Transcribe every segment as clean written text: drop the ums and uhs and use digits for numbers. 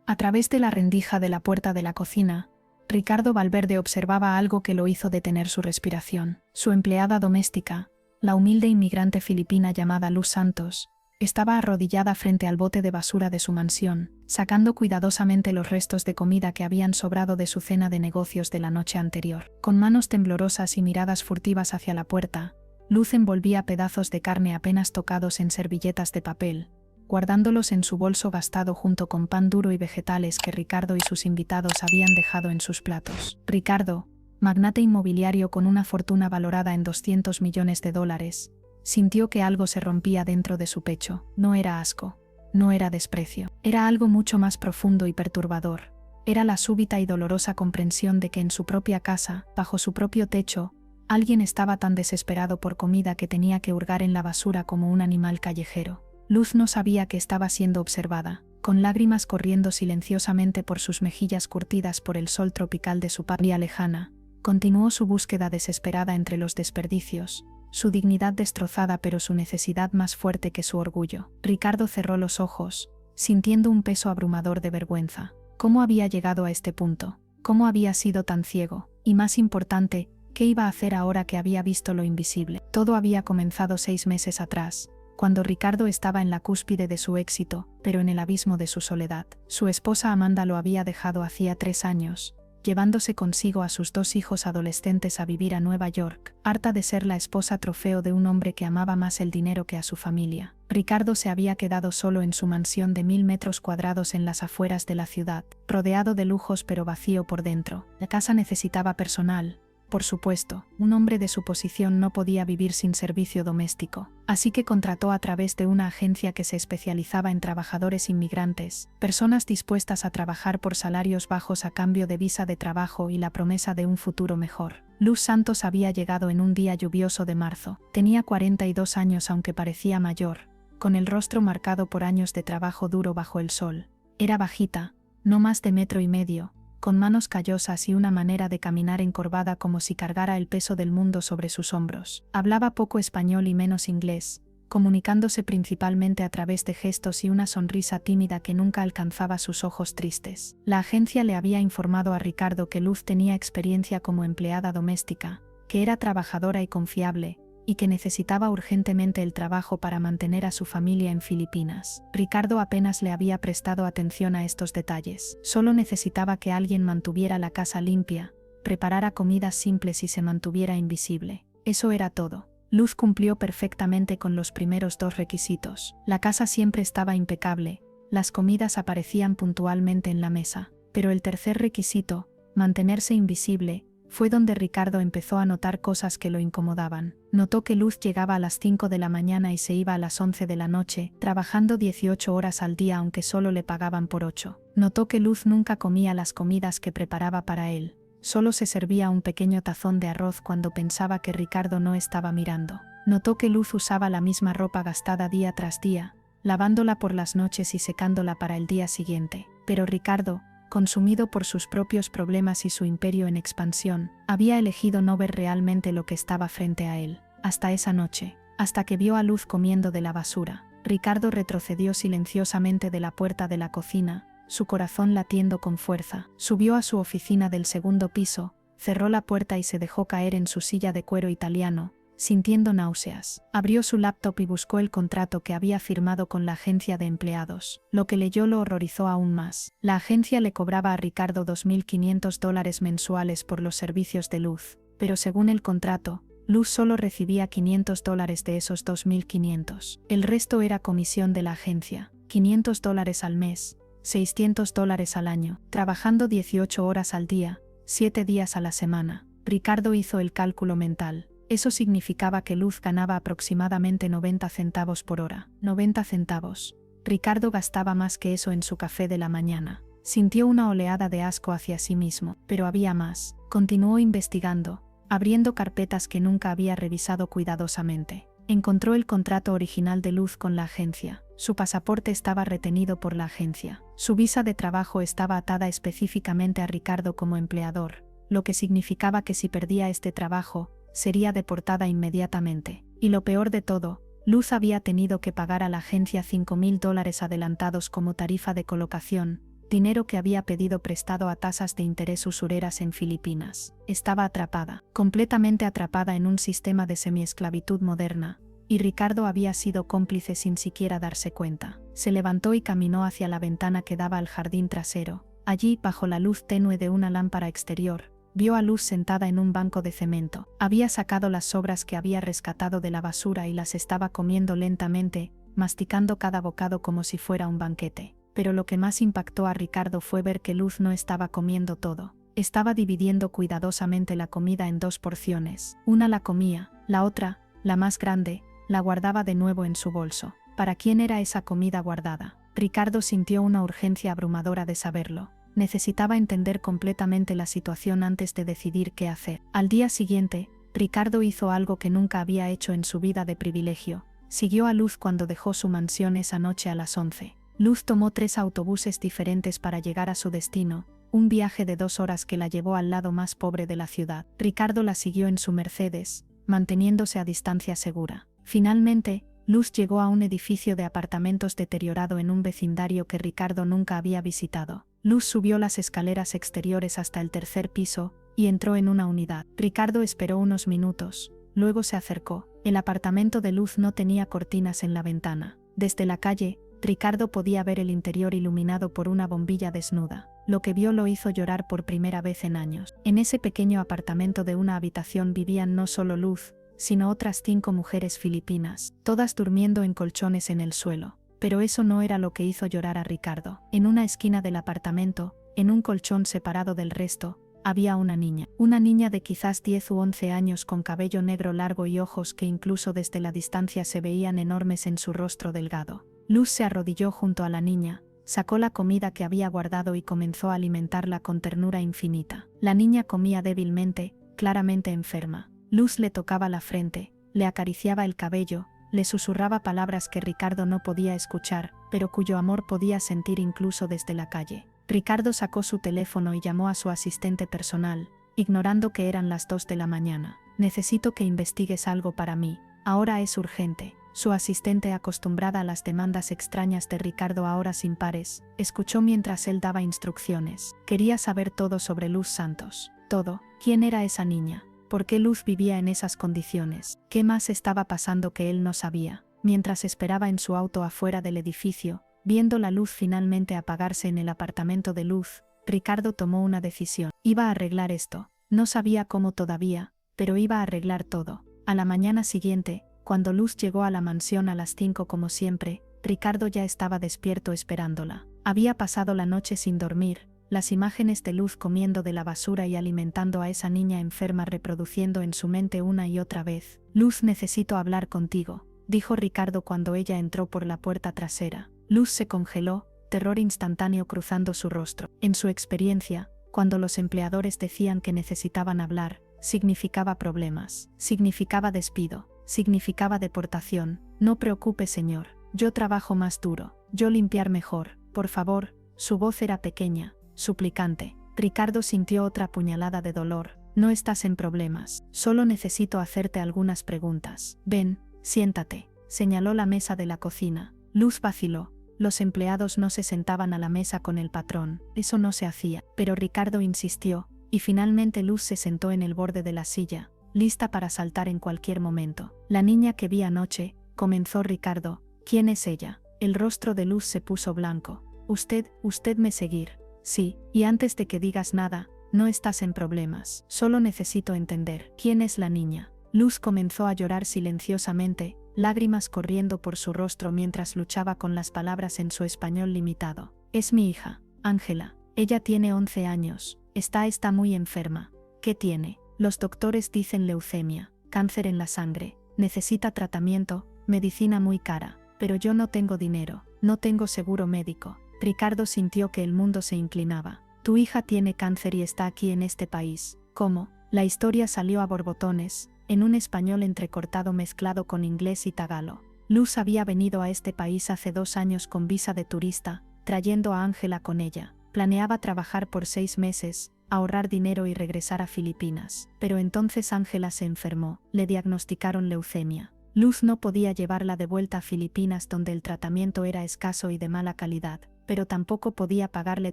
A través de la rendija de la puerta de la cocina, Ricardo Valverde observaba algo que lo hizo detener su respiración. Su empleada doméstica, la humilde inmigrante filipina llamada Luz Santos, estaba arrodillada frente al bote de basura de su mansión, sacando cuidadosamente los restos de comida que habían sobrado de su cena de negocios de la noche anterior. Con manos temblorosas y miradas furtivas hacia la puerta, Luz envolvía pedazos de carne apenas tocados en servilletas de papel, guardándolos en su bolso gastado junto con pan duro y vegetales que Ricardo y sus invitados habían dejado en sus platos. Ricardo, magnate inmobiliario con una fortuna valorada en $200 millones, sintió que algo se rompía dentro de su pecho. No era asco, no era desprecio, era algo mucho más profundo y perturbador. Era la súbita y dolorosa comprensión de que en su propia casa, bajo su propio techo, alguien estaba tan desesperado por comida que tenía que hurgar en la basura como un animal callejero. Luz no sabía que estaba siendo observada, con lágrimas corriendo silenciosamente por sus mejillas curtidas por el sol tropical de su patria lejana. Continuó su búsqueda desesperada entre los desperdicios, su dignidad destrozada pero su necesidad más fuerte que su orgullo. Ricardo cerró los ojos, sintiendo un peso abrumador de vergüenza. ¿Cómo había llegado a este punto? ¿Cómo había sido tan ciego? Y más importante, ¿qué iba a hacer ahora que había visto lo invisible? Todo había comenzado 6 meses atrás, cuando Ricardo estaba en la cúspide de su éxito, pero en el abismo de su soledad. Su esposa Amanda lo había dejado hacía 3 años, llevándose consigo a sus 2 hijos adolescentes a vivir a Nueva York, harta de ser la esposa trofeo de un hombre que amaba más el dinero que a su familia. Ricardo se había quedado solo en su mansión de 1000 metros cuadrados en las afueras de la ciudad, rodeado de lujos pero vacío por dentro. La casa necesitaba personal. Por supuesto, un hombre de su posición no podía vivir sin servicio doméstico, así que contrató a través de una agencia que se especializaba en trabajadores inmigrantes, personas dispuestas a trabajar por salarios bajos a cambio de visa de trabajo y la promesa de un futuro mejor. Luz Santos había llegado en un día lluvioso de marzo. Tenía 42 años aunque parecía mayor, con el rostro marcado por años de trabajo duro bajo el sol. Era bajita, no más de 1,5 metros, con manos callosas y una manera de caminar encorvada como si cargara el peso del mundo sobre sus hombros. Hablaba poco español y menos inglés, comunicándose principalmente a través de gestos y una sonrisa tímida que nunca alcanzaba sus ojos tristes. La agencia le había informado a Ricardo que Luz tenía experiencia como empleada doméstica, que era trabajadora y confiable, y que necesitaba urgentemente el trabajo para mantener a su familia en Filipinas. Ricardo apenas le había prestado atención a estos detalles. Solo necesitaba que alguien mantuviera la casa limpia, preparara comidas simples y se mantuviera invisible. Eso era todo. Luz cumplió perfectamente con los primeros 2 requisitos. La casa siempre estaba impecable, las comidas aparecían puntualmente en la mesa. Pero el tercer requisito, mantenerse invisible, fue donde Ricardo empezó a notar cosas que lo incomodaban. Notó que Luz llegaba a las 5 de la mañana y se iba a las 11 de la noche, trabajando 18 horas al día aunque solo le pagaban por 8. Notó que Luz nunca comía las comidas que preparaba para él. Solo se servía un pequeño tazón de arroz cuando pensaba que Ricardo no estaba mirando. Notó que Luz usaba la misma ropa gastada día tras día, lavándola por las noches y secándola para el día siguiente. Pero Ricardo, consumido por sus propios problemas y su imperio en expansión, había elegido no ver realmente lo que estaba frente a él. Hasta esa noche, hasta que vio a Luz comiendo de la basura. Ricardo retrocedió silenciosamente de la puerta de la cocina, su corazón latiendo con fuerza. Subió a su oficina del 2º piso, cerró la puerta y se dejó caer en su silla de cuero italiano, sintiendo náuseas. Abrió su laptop y buscó el contrato que había firmado con la agencia de empleados. Lo que leyó lo horrorizó aún más. La agencia le cobraba a Ricardo $2.500 mensuales por los servicios de Luz, pero según el contrato, Luz solo recibía $500 de esos 2.500. El resto era comisión de la agencia, $500 al mes, $600 al año, trabajando 18 horas al día, 7 días a la semana. Ricardo hizo el cálculo mental. Eso significaba que Luz ganaba aproximadamente 90 centavos por hora. 90 centavos. Ricardo gastaba más que eso en su café de la mañana. Sintió una oleada de asco hacia sí mismo, pero había más. Continuó investigando, abriendo carpetas que nunca había revisado cuidadosamente. Encontró el contrato original de Luz con la agencia. Su pasaporte estaba retenido por la agencia. Su visa de trabajo estaba atada específicamente a Ricardo como empleador, lo que significaba que si perdía este trabajo, sería deportada inmediatamente. Y lo peor de todo, Luz había tenido que pagar a la agencia $5.000 adelantados como tarifa de colocación, dinero que había pedido prestado a tasas de interés usureras en Filipinas. Estaba atrapada, completamente atrapada en un sistema de semiesclavitud moderna, y Ricardo había sido cómplice sin siquiera darse cuenta. Se levantó y caminó hacia la ventana que daba al jardín trasero. Allí, bajo la luz tenue de una lámpara exterior, vio a Luz sentada en un banco de cemento. Había sacado las sobras que había rescatado de la basura y las estaba comiendo lentamente, masticando cada bocado como si fuera un banquete. Pero lo que más impactó a Ricardo fue ver que Luz no estaba comiendo todo. Estaba dividiendo cuidadosamente la comida en 2 porciones. Una la comía, la otra, la más grande, la guardaba de nuevo en su bolso. ¿Para quién era esa comida guardada? Ricardo sintió una urgencia abrumadora de saberlo. Necesitaba entender completamente la situación antes de decidir qué hacer. Al día siguiente, Ricardo hizo algo que nunca había hecho en su vida de privilegio. Siguió a Luz cuando dejó su mansión esa noche a las 11. Luz tomó 3 autobuses diferentes para llegar a su destino, un viaje de 2 horas que la llevó al lado más pobre de la ciudad. Ricardo la siguió en su Mercedes, manteniéndose a distancia segura. Finalmente, Luz llegó a un edificio de apartamentos deteriorado en un vecindario que Ricardo nunca había visitado. Luz subió las escaleras exteriores hasta el 3er piso y entró en una unidad. Ricardo esperó unos minutos, luego se acercó. El apartamento de Luz no tenía cortinas en la ventana. Desde la calle, Ricardo podía ver el interior iluminado por una bombilla desnuda. Lo que vio lo hizo llorar por primera vez en años. En ese pequeño apartamento de una habitación vivían no solo Luz, sino otras 5 mujeres filipinas, todas durmiendo en colchones en el suelo. Pero eso no era lo que hizo llorar a Ricardo. En una esquina del apartamento, en un colchón separado del resto, había una niña de quizás 10 u 11 años con cabello negro largo y ojos que incluso desde la distancia se veían enormes en su rostro delgado. Luz se arrodilló junto a la niña, sacó la comida que había guardado y comenzó a alimentarla con ternura infinita. La niña comía débilmente, claramente enferma. Luz le tocaba la frente, le acariciaba el cabello, le susurraba palabras que Ricardo no podía escuchar, pero cuyo amor podía sentir incluso desde la calle. Ricardo sacó su teléfono y llamó a su asistente personal, ignorando que eran las 2 de la mañana. Necesito que investigues algo para mí, ahora es urgente. Su asistente, acostumbrada a las demandas extrañas de Ricardo a horas impares, escuchó mientras él daba instrucciones. Quería saber todo sobre Luz Santos. Todo. ¿Quién era esa niña? ¿Por qué Luz vivía en esas condiciones? ¿Qué más estaba pasando que él no sabía? Mientras esperaba en su auto afuera del edificio, viendo la luz finalmente apagarse en el apartamento de Luz, Ricardo tomó una decisión. Iba a arreglar esto. No sabía cómo todavía, pero iba a arreglar todo. A la mañana siguiente, cuando Luz llegó a la mansión a las 5 como siempre, Ricardo ya estaba despierto esperándola. Había pasado la noche sin dormir. Las imágenes de Luz comiendo de la basura y alimentando a esa niña enferma reproduciendo en su mente una y otra vez. Luz, necesito hablar contigo, dijo Ricardo cuando ella entró por la puerta trasera. Luz se congeló, terror instantáneo cruzando su rostro. En su experiencia, cuando los empleadores decían que necesitaban hablar, significaba problemas, significaba despido, significaba deportación. No preocupe, señor, yo trabajo más duro, yo limpiar mejor, por favor. Su voz era pequeña, suplicante. Ricardo sintió otra puñalada de dolor. No estás en problemas, solo necesito hacerte algunas preguntas. Ven, siéntate, señaló la mesa de la cocina. Luz vaciló. Los empleados no se sentaban a la mesa con el patrón, eso no se hacía, pero Ricardo insistió, y finalmente Luz se sentó en el borde de la silla, lista para saltar en cualquier momento. La niña que vi anoche, comenzó Ricardo. ¿Quién es ella? El rostro de Luz se puso blanco. Usted me seguir. Sí, y antes de que digas nada, no estás en problemas. Solo necesito entender. ¿Quién es la niña? Luz comenzó a llorar silenciosamente, lágrimas corriendo por su rostro mientras luchaba con las palabras en su español limitado. Es mi hija, Ángela. Ella tiene 11 años. Está muy enferma. ¿Qué tiene? Los doctores dicen leucemia, cáncer en la sangre. Necesita tratamiento, medicina muy cara. Pero yo no tengo dinero, no tengo seguro médico. Ricardo sintió que el mundo se inclinaba. Tu hija tiene cáncer y está aquí en este país. ¿Cómo? La historia salió a borbotones, en un español entrecortado mezclado con inglés y tagalo. Luz había venido a este país hace 2 años con visa de turista, trayendo a Ángela con ella. Planeaba trabajar por 6 meses, ahorrar dinero y regresar a Filipinas. Pero entonces Ángela se enfermó, le diagnosticaron leucemia. Luz no podía llevarla de vuelta a Filipinas donde el tratamiento era escaso y de mala calidad. pero tampoco podía pagarle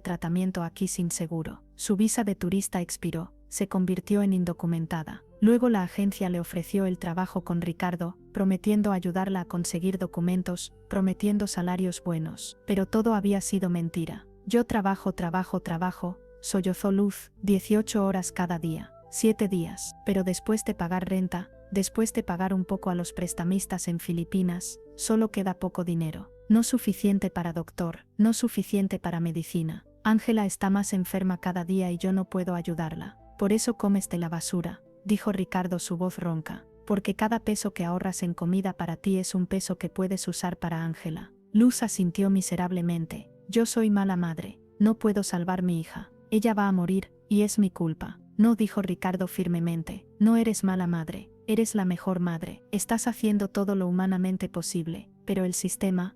tratamiento aquí sin seguro. Su visa de turista expiró, se convirtió en indocumentada. Luego la agencia le ofreció el trabajo con Ricardo, prometiendo ayudarla a conseguir documentos, prometiendo salarios buenos. Pero todo había sido mentira. Yo trabajo, sollozó Luz, 18 horas cada día, 7 días. Pero después de pagar renta, después de pagar un poco a los prestamistas en Filipinas, solo queda poco dinero. No suficiente para doctor, no suficiente para medicina. Ángela está más enferma cada día y yo no puedo ayudarla. Por eso comes de la basura, dijo Ricardo, su voz ronca. Porque cada peso que ahorras en comida para ti es un peso que puedes usar para Ángela. Luz asintió miserablemente. Yo soy mala madre, no puedo salvar mi hija. Ella va a morir, y es mi culpa. No, dijo Ricardo firmemente. No eres mala madre, eres la mejor madre. Estás haciendo todo lo humanamente posible, pero el sistema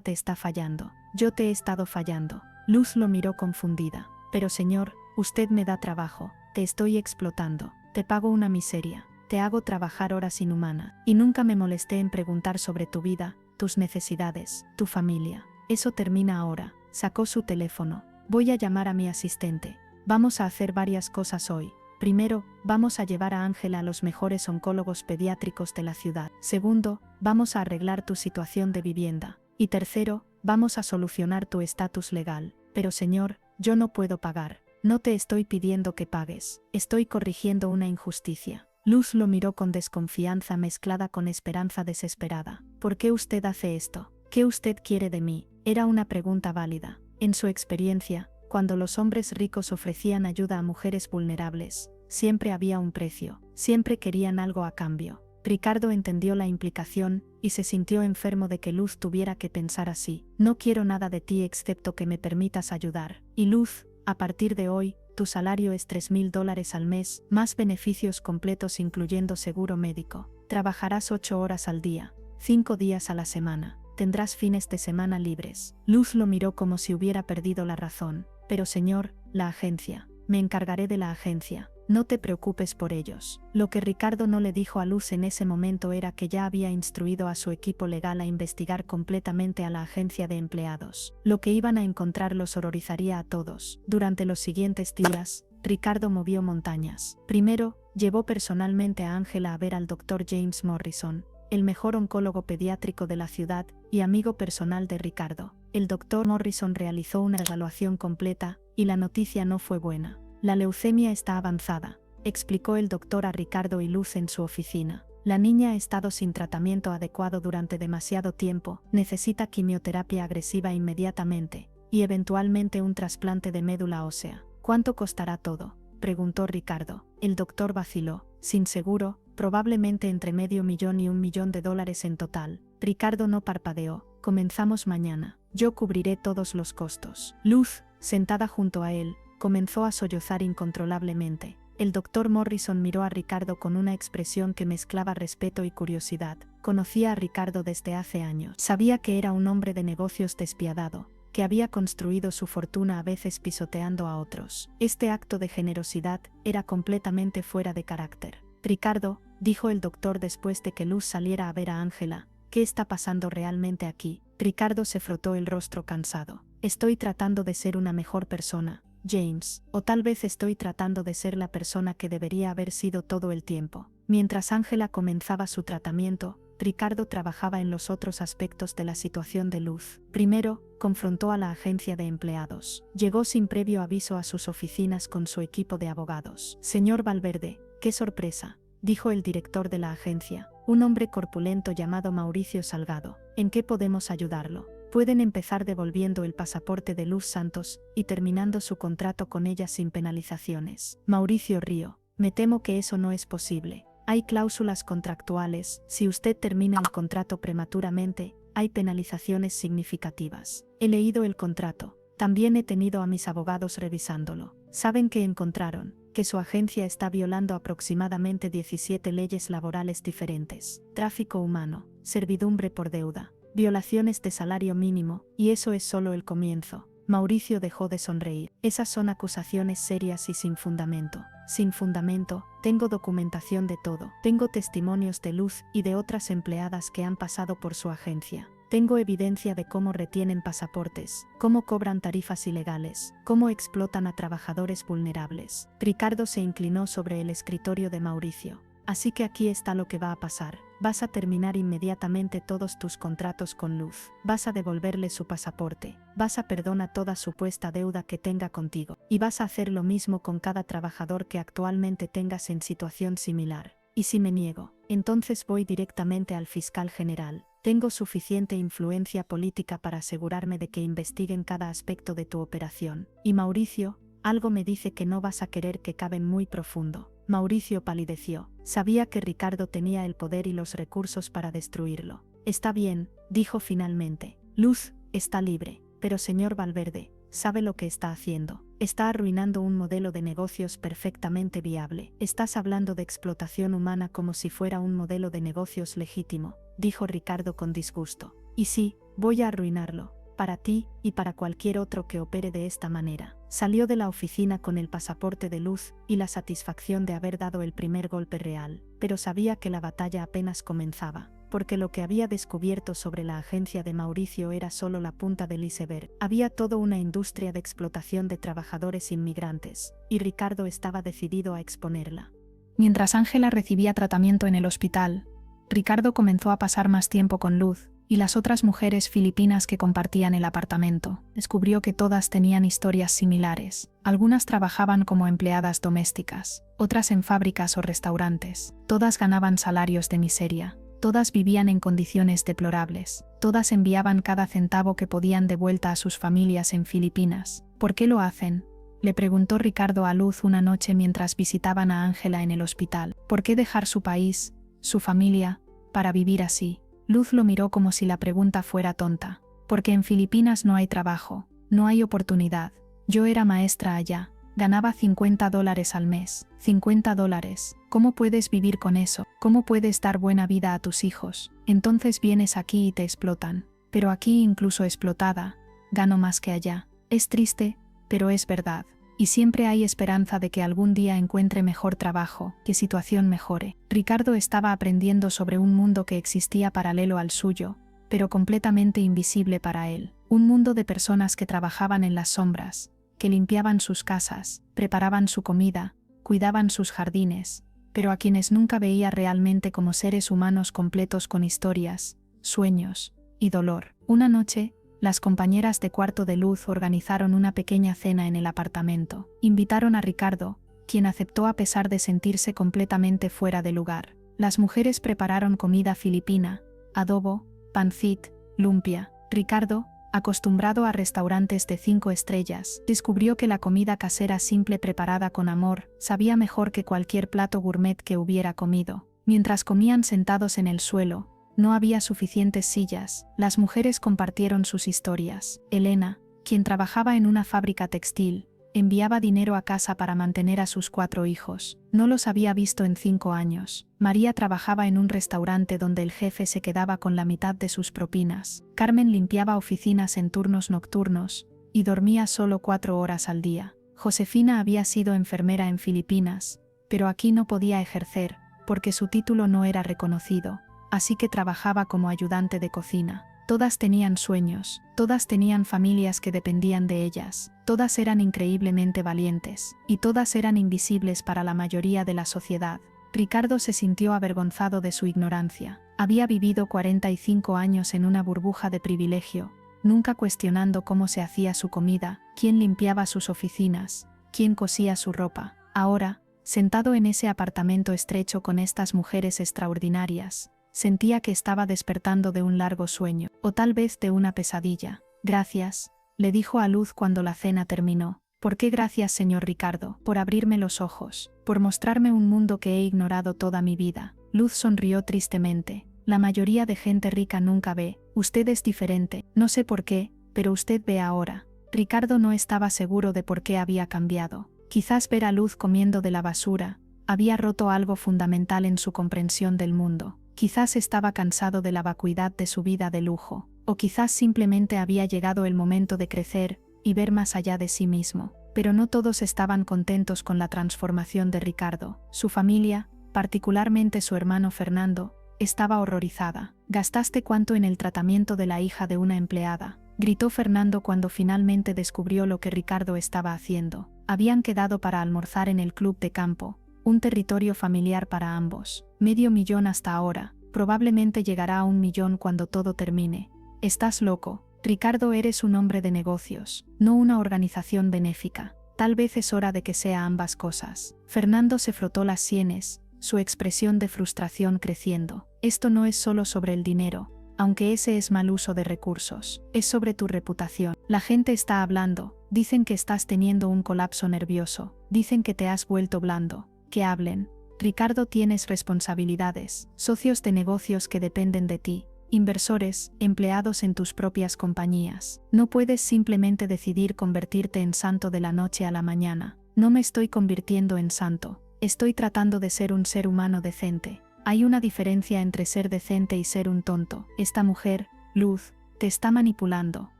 te está fallando. Yo te he estado fallando. Luz lo miró confundida. Pero señor, usted me da trabajo, te estoy explotando, te pago una miseria, te hago trabajar horas inhumanas, y nunca me molesté en preguntar sobre tu vida, tus necesidades, tu familia. Eso termina ahora. Sacó su teléfono. Voy a llamar a mi asistente. Vamos a hacer varias cosas hoy. Primero, vamos a llevar a Ángela a los mejores oncólogos pediátricos de la ciudad. Segundo, vamos a arreglar tu situación de vivienda. Y tercero, vamos a solucionar tu estatus legal. Pero señor, yo no puedo pagar. No te estoy pidiendo que pagues. Estoy corrigiendo una injusticia. Luz lo miró con desconfianza mezclada con esperanza desesperada. ¿Por qué usted hace esto? ¿Qué usted quiere de mí? Era una pregunta válida. En su experiencia, cuando los hombres ricos ofrecían ayuda a mujeres vulnerables, siempre había un precio, siempre querían algo a cambio. Ricardo entendió la implicación, y se sintió enfermo de que Luz tuviera que pensar así. No quiero nada de ti excepto que me permitas ayudar. Y Luz, a partir de hoy, tu salario es $3,000 al mes, más beneficios completos incluyendo seguro médico. Trabajarás 8 horas al día, 5 días a la semana. Tendrás fines de semana libres. Luz lo miró como si hubiera perdido la razón. Pero señor, la agencia. Me encargaré de la agencia. No te preocupes por ellos. Lo que Ricardo no le dijo a Luz en ese momento era que ya había instruido a su equipo legal a investigar completamente a la agencia de empleados. Lo que iban a encontrar los horrorizaría a todos. Durante los siguientes días, Ricardo movió montañas. Primero, llevó personalmente a Ángela a ver al Dr. James Morrison, el mejor oncólogo pediátrico de la ciudad y amigo personal de Ricardo. El Dr. Morrison realizó una evaluación completa, y la noticia no fue buena. La leucemia está avanzada, explicó el doctor a Ricardo y Luz en su oficina. La niña ha estado sin tratamiento adecuado durante demasiado tiempo, necesita quimioterapia agresiva inmediatamente, y eventualmente un trasplante de médula ósea. ¿Cuánto costará todo?, preguntó Ricardo. El doctor vaciló. Sin seguro, probablemente entre $500,000 y $1,000,000 en total. Ricardo no parpadeó. Comenzamos mañana. Yo cubriré todos los costos. Luz, sentada junto a él, comenzó a sollozar incontrolablemente. El doctor Morrison miró a Ricardo con una expresión que mezclaba respeto y curiosidad. Conocía a Ricardo desde hace años. Sabía que era un hombre de negocios despiadado, que había construido su fortuna a veces pisoteando a otros. Este acto de generosidad era completamente fuera de carácter. Ricardo, dijo el doctor después de que Luz saliera a ver a Ángela, ¿qué está pasando realmente aquí? Ricardo se frotó el rostro cansado. Estoy tratando de ser una mejor persona, James, o tal vez estoy tratando de ser la persona que debería haber sido todo el tiempo. Mientras Ángela comenzaba su tratamiento, Ricardo trabajaba en los otros aspectos de la situación de Luz. Primero, confrontó a la agencia de empleados. Llegó sin previo aviso a sus oficinas con su equipo de abogados. Señor Valverde, qué sorpresa, dijo el director de la agencia, un hombre corpulento llamado Mauricio Salgado. ¿En qué podemos ayudarlo? Pueden empezar devolviendo el pasaporte de Luz Santos y terminando su contrato con ella sin penalizaciones. Mauricio rió. Me temo que eso no es posible. Hay cláusulas contractuales. Si usted termina el contrato prematuramente, hay penalizaciones significativas. He leído el contrato. También he tenido a mis abogados revisándolo. ¿Saben qué encontraron? Que su agencia está violando aproximadamente 17 leyes laborales diferentes. Tráfico humano, servidumbre por deuda, violaciones de salario mínimo, y eso es solo el comienzo. Mauricio dejó de sonreír. Esas son acusaciones serias y sin fundamento. Sin fundamento, tengo documentación de todo. Tengo testimonios de Luz y de otras empleadas que han pasado por su agencia. Tengo evidencia de cómo retienen pasaportes, cómo cobran tarifas ilegales, cómo explotan a trabajadores vulnerables. Ricardo se inclinó sobre el escritorio de Mauricio. Así que aquí está lo que va a pasar. Vas a terminar inmediatamente todos tus contratos con Luz. Vas a devolverle su pasaporte. Vas a perdonar toda supuesta deuda que tenga contigo. Y vas a hacer lo mismo con cada trabajador que actualmente tengas en situación similar. Y si me niego, entonces voy directamente al fiscal general. Tengo suficiente influencia política para asegurarme de que investiguen cada aspecto de tu operación. Y Mauricio, algo me dice que no vas a querer que caben muy profundo. Mauricio palideció. Sabía que Ricardo tenía el poder y los recursos para destruirlo. Está bien, dijo finalmente. Luz está libre, pero señor Valverde, sabe lo que está haciendo. Está arruinando un modelo de negocios perfectamente viable. Estás hablando de explotación humana como si fuera un modelo de negocios legítimo, dijo Ricardo con disgusto. Y sí, voy a arruinarlo. Para ti y para cualquier otro que opere de esta manera. Salió de la oficina con el pasaporte de Luz y la satisfacción de haber dado el primer golpe real, pero sabía que la batalla apenas comenzaba, porque lo que había descubierto sobre la agencia de Mauricio era solo la punta del iceberg. Había toda una industria de explotación de trabajadores inmigrantes, y Ricardo estaba decidido a exponerla. Mientras Ángela recibía tratamiento en el hospital, Ricardo comenzó a pasar más tiempo con Luz y las otras mujeres filipinas que compartían el apartamento. Descubrió que todas tenían historias similares. Algunas trabajaban como empleadas domésticas, otras en fábricas o restaurantes. Todas ganaban salarios de miseria. Todas vivían en condiciones deplorables. Todas enviaban cada centavo que podían de vuelta a sus familias en Filipinas. ¿Por qué lo hacen?, le preguntó Ricardo a Luz una noche mientras visitaban a Ángela en el hospital. ¿Por qué dejar su país, su familia, para vivir así? Luz lo miró como si la pregunta fuera tonta. Porque en Filipinas no hay trabajo, no hay oportunidad. Yo era maestra allá, ganaba $50 al mes. $50. ¿Cómo puedes vivir con eso? ¿Cómo puedes dar buena vida a tus hijos? Entonces vienes aquí y te explotan. Pero aquí, incluso explotada, gano más que allá. Es triste, pero es verdad. Y siempre hay esperanza de que algún día encuentre mejor trabajo, que situación mejore. Ricardo estaba aprendiendo sobre un mundo que existía paralelo al suyo, pero completamente invisible para él. Un mundo de personas que trabajaban en las sombras, que limpiaban sus casas, preparaban su comida, cuidaban sus jardines, pero a quienes nunca veía realmente como seres humanos completos con historias, sueños y dolor. Una noche, las compañeras de cuarto de Luz organizaron una pequeña cena en el apartamento. Invitaron a Ricardo, quien aceptó a pesar de sentirse completamente fuera de lugar. Las mujeres prepararon comida filipina, adobo, pancit, lumpia. Ricardo, acostumbrado a restaurantes de 5 estrellas, descubrió que la comida casera simple preparada con amor sabía mejor que cualquier plato gourmet que hubiera comido. Mientras comían sentados en el suelo, no había suficientes sillas. Las mujeres compartieron sus historias. Elena, quien trabajaba en una fábrica textil, enviaba dinero a casa para mantener a sus 4 hijos. No los había visto en 5 años. María trabajaba en un restaurante donde el jefe se quedaba con la mitad de sus propinas. Carmen limpiaba oficinas en turnos nocturnos y dormía solo 4 horas al día. Josefina había sido enfermera en Filipinas, pero aquí no podía ejercer porque su título no era reconocido. Así que trabajaba como ayudante de cocina. Todas tenían sueños, todas tenían familias que dependían de ellas, todas eran increíblemente valientes, y todas eran invisibles para la mayoría de la sociedad. Ricardo se sintió avergonzado de su ignorancia. Había vivido 45 años en una burbuja de privilegio, nunca cuestionando cómo se hacía su comida, quién limpiaba sus oficinas, quién cosía su ropa. Ahora, sentado en ese apartamento estrecho con estas mujeres extraordinarias, sentía que estaba despertando de un largo sueño, o tal vez de una pesadilla. Gracias, le dijo a Luz cuando la cena terminó. ¿Por qué gracias, señor Ricardo? Por abrirme los ojos, por mostrarme un mundo que he ignorado toda mi vida. Luz sonrió tristemente. La mayoría de gente rica nunca ve. Usted es diferente, no sé por qué, pero usted ve ahora. Ricardo no estaba seguro de por qué había cambiado. Quizás ver a Luz comiendo de la basura había roto algo fundamental en su comprensión del mundo. Quizás estaba cansado de la vacuidad de su vida de lujo, o quizás simplemente había llegado el momento de crecer y ver más allá de sí mismo. Pero no todos estaban contentos con la transformación de Ricardo. Su familia, particularmente su hermano Fernando, estaba horrorizada. Gastaste cuánto en el tratamiento de la hija de una empleada, gritó Fernando cuando finalmente descubrió lo que Ricardo estaba haciendo. Habían quedado para almorzar en el club de campo, un territorio familiar para ambos. $500,000 hasta ahora, probablemente llegará a 1 millón cuando todo termine. Estás loco, Ricardo, eres un hombre de negocios, no una organización benéfica. Tal vez es hora de que sea ambas cosas. Fernando se frotó las sienes, su expresión de frustración creciendo. Esto no es solo sobre el dinero, aunque ese es mal uso de recursos, es sobre tu reputación. La gente está hablando, dicen que estás teniendo un colapso nervioso, dicen que te has vuelto blando. Que hablen. Ricardo, tienes responsabilidades, socios de negocios que dependen de ti, inversores, empleados en tus propias compañías. No puedes simplemente decidir convertirte en santo de la noche a la mañana. No me estoy convirtiendo en santo, estoy tratando de ser un ser humano decente. Hay una diferencia entre ser decente y ser un tonto. Esta mujer, Luz, te está manipulando,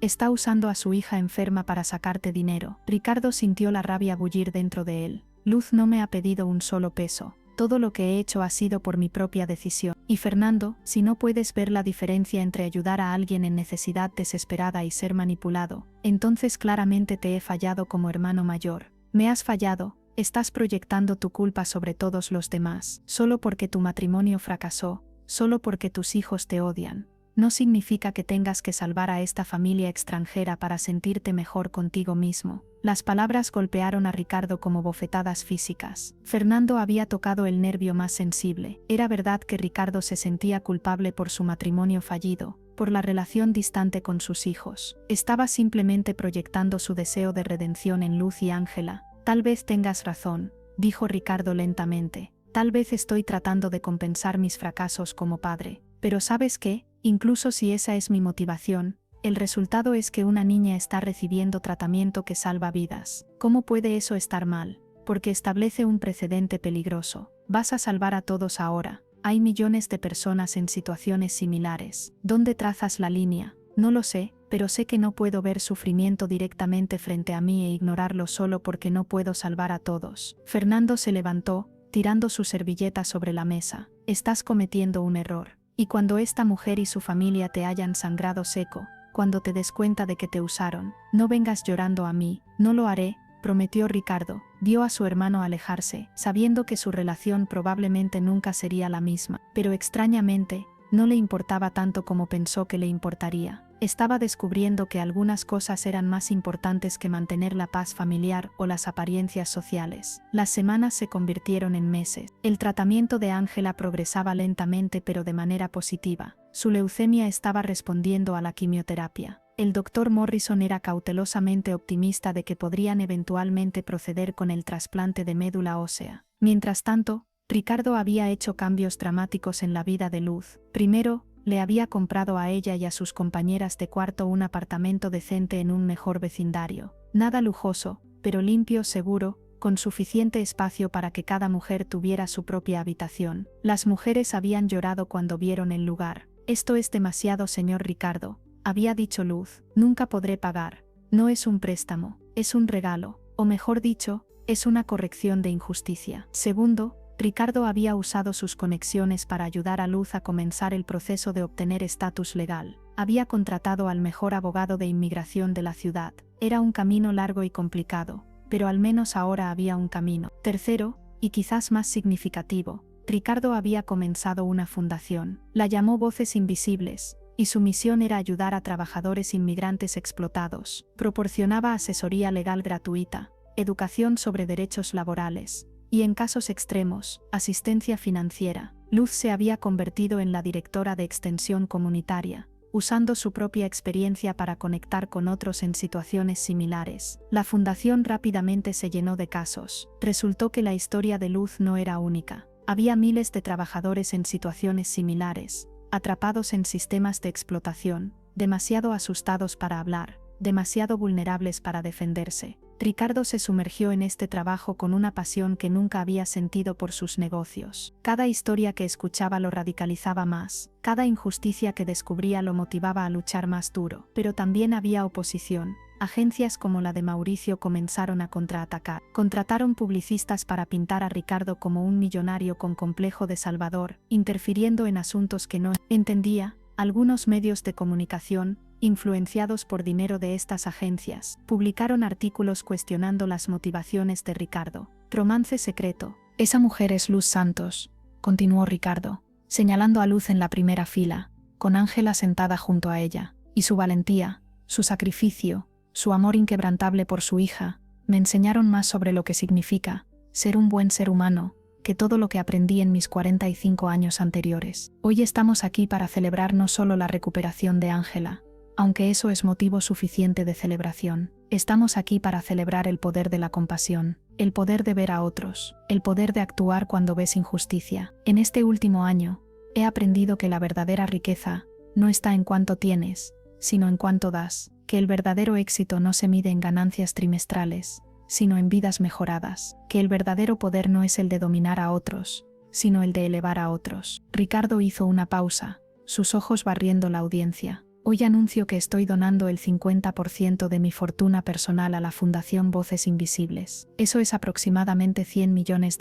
está usando a su hija enferma para sacarte dinero. Ricardo sintió la rabia bullir dentro de él. Luz no me ha pedido un solo peso. Todo lo que he hecho ha sido por mi propia decisión. Y Fernando, si no puedes ver la diferencia entre ayudar a alguien en necesidad desesperada y ser manipulado, entonces claramente te he fallado como hermano mayor. Me has fallado, estás proyectando tu culpa sobre todos los demás. Solo porque tu matrimonio fracasó, solo porque tus hijos te odian. No significa que tengas que salvar a esta familia extranjera para sentirte mejor contigo mismo. Las palabras golpearon a Ricardo como bofetadas físicas. Fernando había tocado el nervio más sensible. Era verdad que Ricardo se sentía culpable por su matrimonio fallido, por la relación distante con sus hijos. Estaba simplemente proyectando su deseo de redención en Luz y Ángela. Tal vez tengas razón, dijo Ricardo lentamente. Tal vez estoy tratando de compensar mis fracasos como padre. Pero ¿sabes qué? Incluso si esa es mi motivación, el resultado es que una niña está recibiendo tratamiento que salva vidas. ¿Cómo puede eso estar mal? Porque establece un precedente peligroso. Vas a salvar a todos ahora. Hay millones de personas en situaciones similares. ¿Dónde trazas la línea? No lo sé, pero sé que no puedo ver sufrimiento directamente frente a mí e ignorarlo solo porque no puedo salvar a todos. Fernando se levantó, tirando su servilleta sobre la mesa. Estás cometiendo un error. Y cuando esta mujer y su familia te hayan sangrado seco, cuando te des cuenta de que te usaron, no vengas llorando a mí. No lo haré, prometió Ricardo. Vio a su hermano alejarse, sabiendo que su relación probablemente nunca sería la misma, pero extrañamente, no le importaba tanto como pensó que le importaría. Estaba descubriendo que algunas cosas eran más importantes que mantener la paz familiar o las apariencias sociales. Las semanas se convirtieron en meses. El tratamiento de Ángela progresaba lentamente pero de manera positiva. Su leucemia estaba respondiendo a la quimioterapia. El doctor Morrison era cautelosamente optimista de que podrían eventualmente proceder con el trasplante de médula ósea. Mientras tanto, Ricardo había hecho cambios dramáticos en la vida de Luz. Primero, le había comprado a ella y a sus compañeras de cuarto un apartamento decente en un mejor vecindario. Nada lujoso, pero limpio, seguro, con suficiente espacio para que cada mujer tuviera su propia habitación. Las mujeres habían llorado cuando vieron el lugar. Esto es demasiado, señor Ricardo, había dicho Luz. Nunca podré pagar. No es un préstamo, es un regalo, o mejor dicho, es una corrección de injusticia. Segundo, Ricardo había usado sus conexiones para ayudar a Luz a comenzar el proceso de obtener estatus legal. Había contratado al mejor abogado de inmigración de la ciudad. Era un camino largo y complicado, pero al menos ahora había un camino. Tercero, y quizás más significativo, Ricardo había comenzado una fundación. La llamó Voces Invisibles, y su misión era ayudar a trabajadores inmigrantes explotados. Proporcionaba asesoría legal gratuita, educación sobre derechos laborales, y en casos extremos, asistencia financiera. Luz se había convertido en la directora de extensión comunitaria, usando su propia experiencia para conectar con otros en situaciones similares. La fundación rápidamente se llenó de casos. Resultó que la historia de Luz no era única. Había miles de trabajadores en situaciones similares, atrapados en sistemas de explotación, demasiado asustados para hablar, demasiado vulnerables para defenderse. Ricardo se sumergió en este trabajo con una pasión que nunca había sentido por sus negocios. Cada historia que escuchaba lo radicalizaba más, cada injusticia que descubría lo motivaba a luchar más duro. Pero también había oposición. Agencias como la de Mauricio comenzaron a contraatacar. Contrataron publicistas para pintar a Ricardo como un millonario con complejo de salvador, interfiriendo en asuntos que no entendía. Algunos medios de comunicación, influenciados por dinero de estas agencias, publicaron artículos cuestionando las motivaciones de Ricardo. Romance secreto. Esa mujer es Luz Santos, continuó Ricardo, señalando a Luz en la primera fila, con Ángela sentada junto a ella, y su valentía, su sacrificio, su amor inquebrantable por su hija, me enseñaron más sobre lo que significa ser un buen ser humano, que todo lo que aprendí en mis 45 años anteriores. Hoy estamos aquí para celebrar no solo la recuperación de Ángela, aunque eso es motivo suficiente de celebración. Estamos aquí para celebrar el poder de la compasión, el poder de ver a otros, el poder de actuar cuando ves injusticia. En este último año, he aprendido que la verdadera riqueza no está en cuánto tienes, sino en cuánto das, que el verdadero éxito no se mide en ganancias trimestrales, sino en vidas mejoradas, que el verdadero poder no es el de dominar a otros, sino el de elevar a otros. Ricardo hizo una pausa, sus ojos barriendo la audiencia. Hoy anuncio que estoy donando el 50% de mi fortuna personal a la Fundación Voces Invisibles. Eso es aproximadamente $100 millones.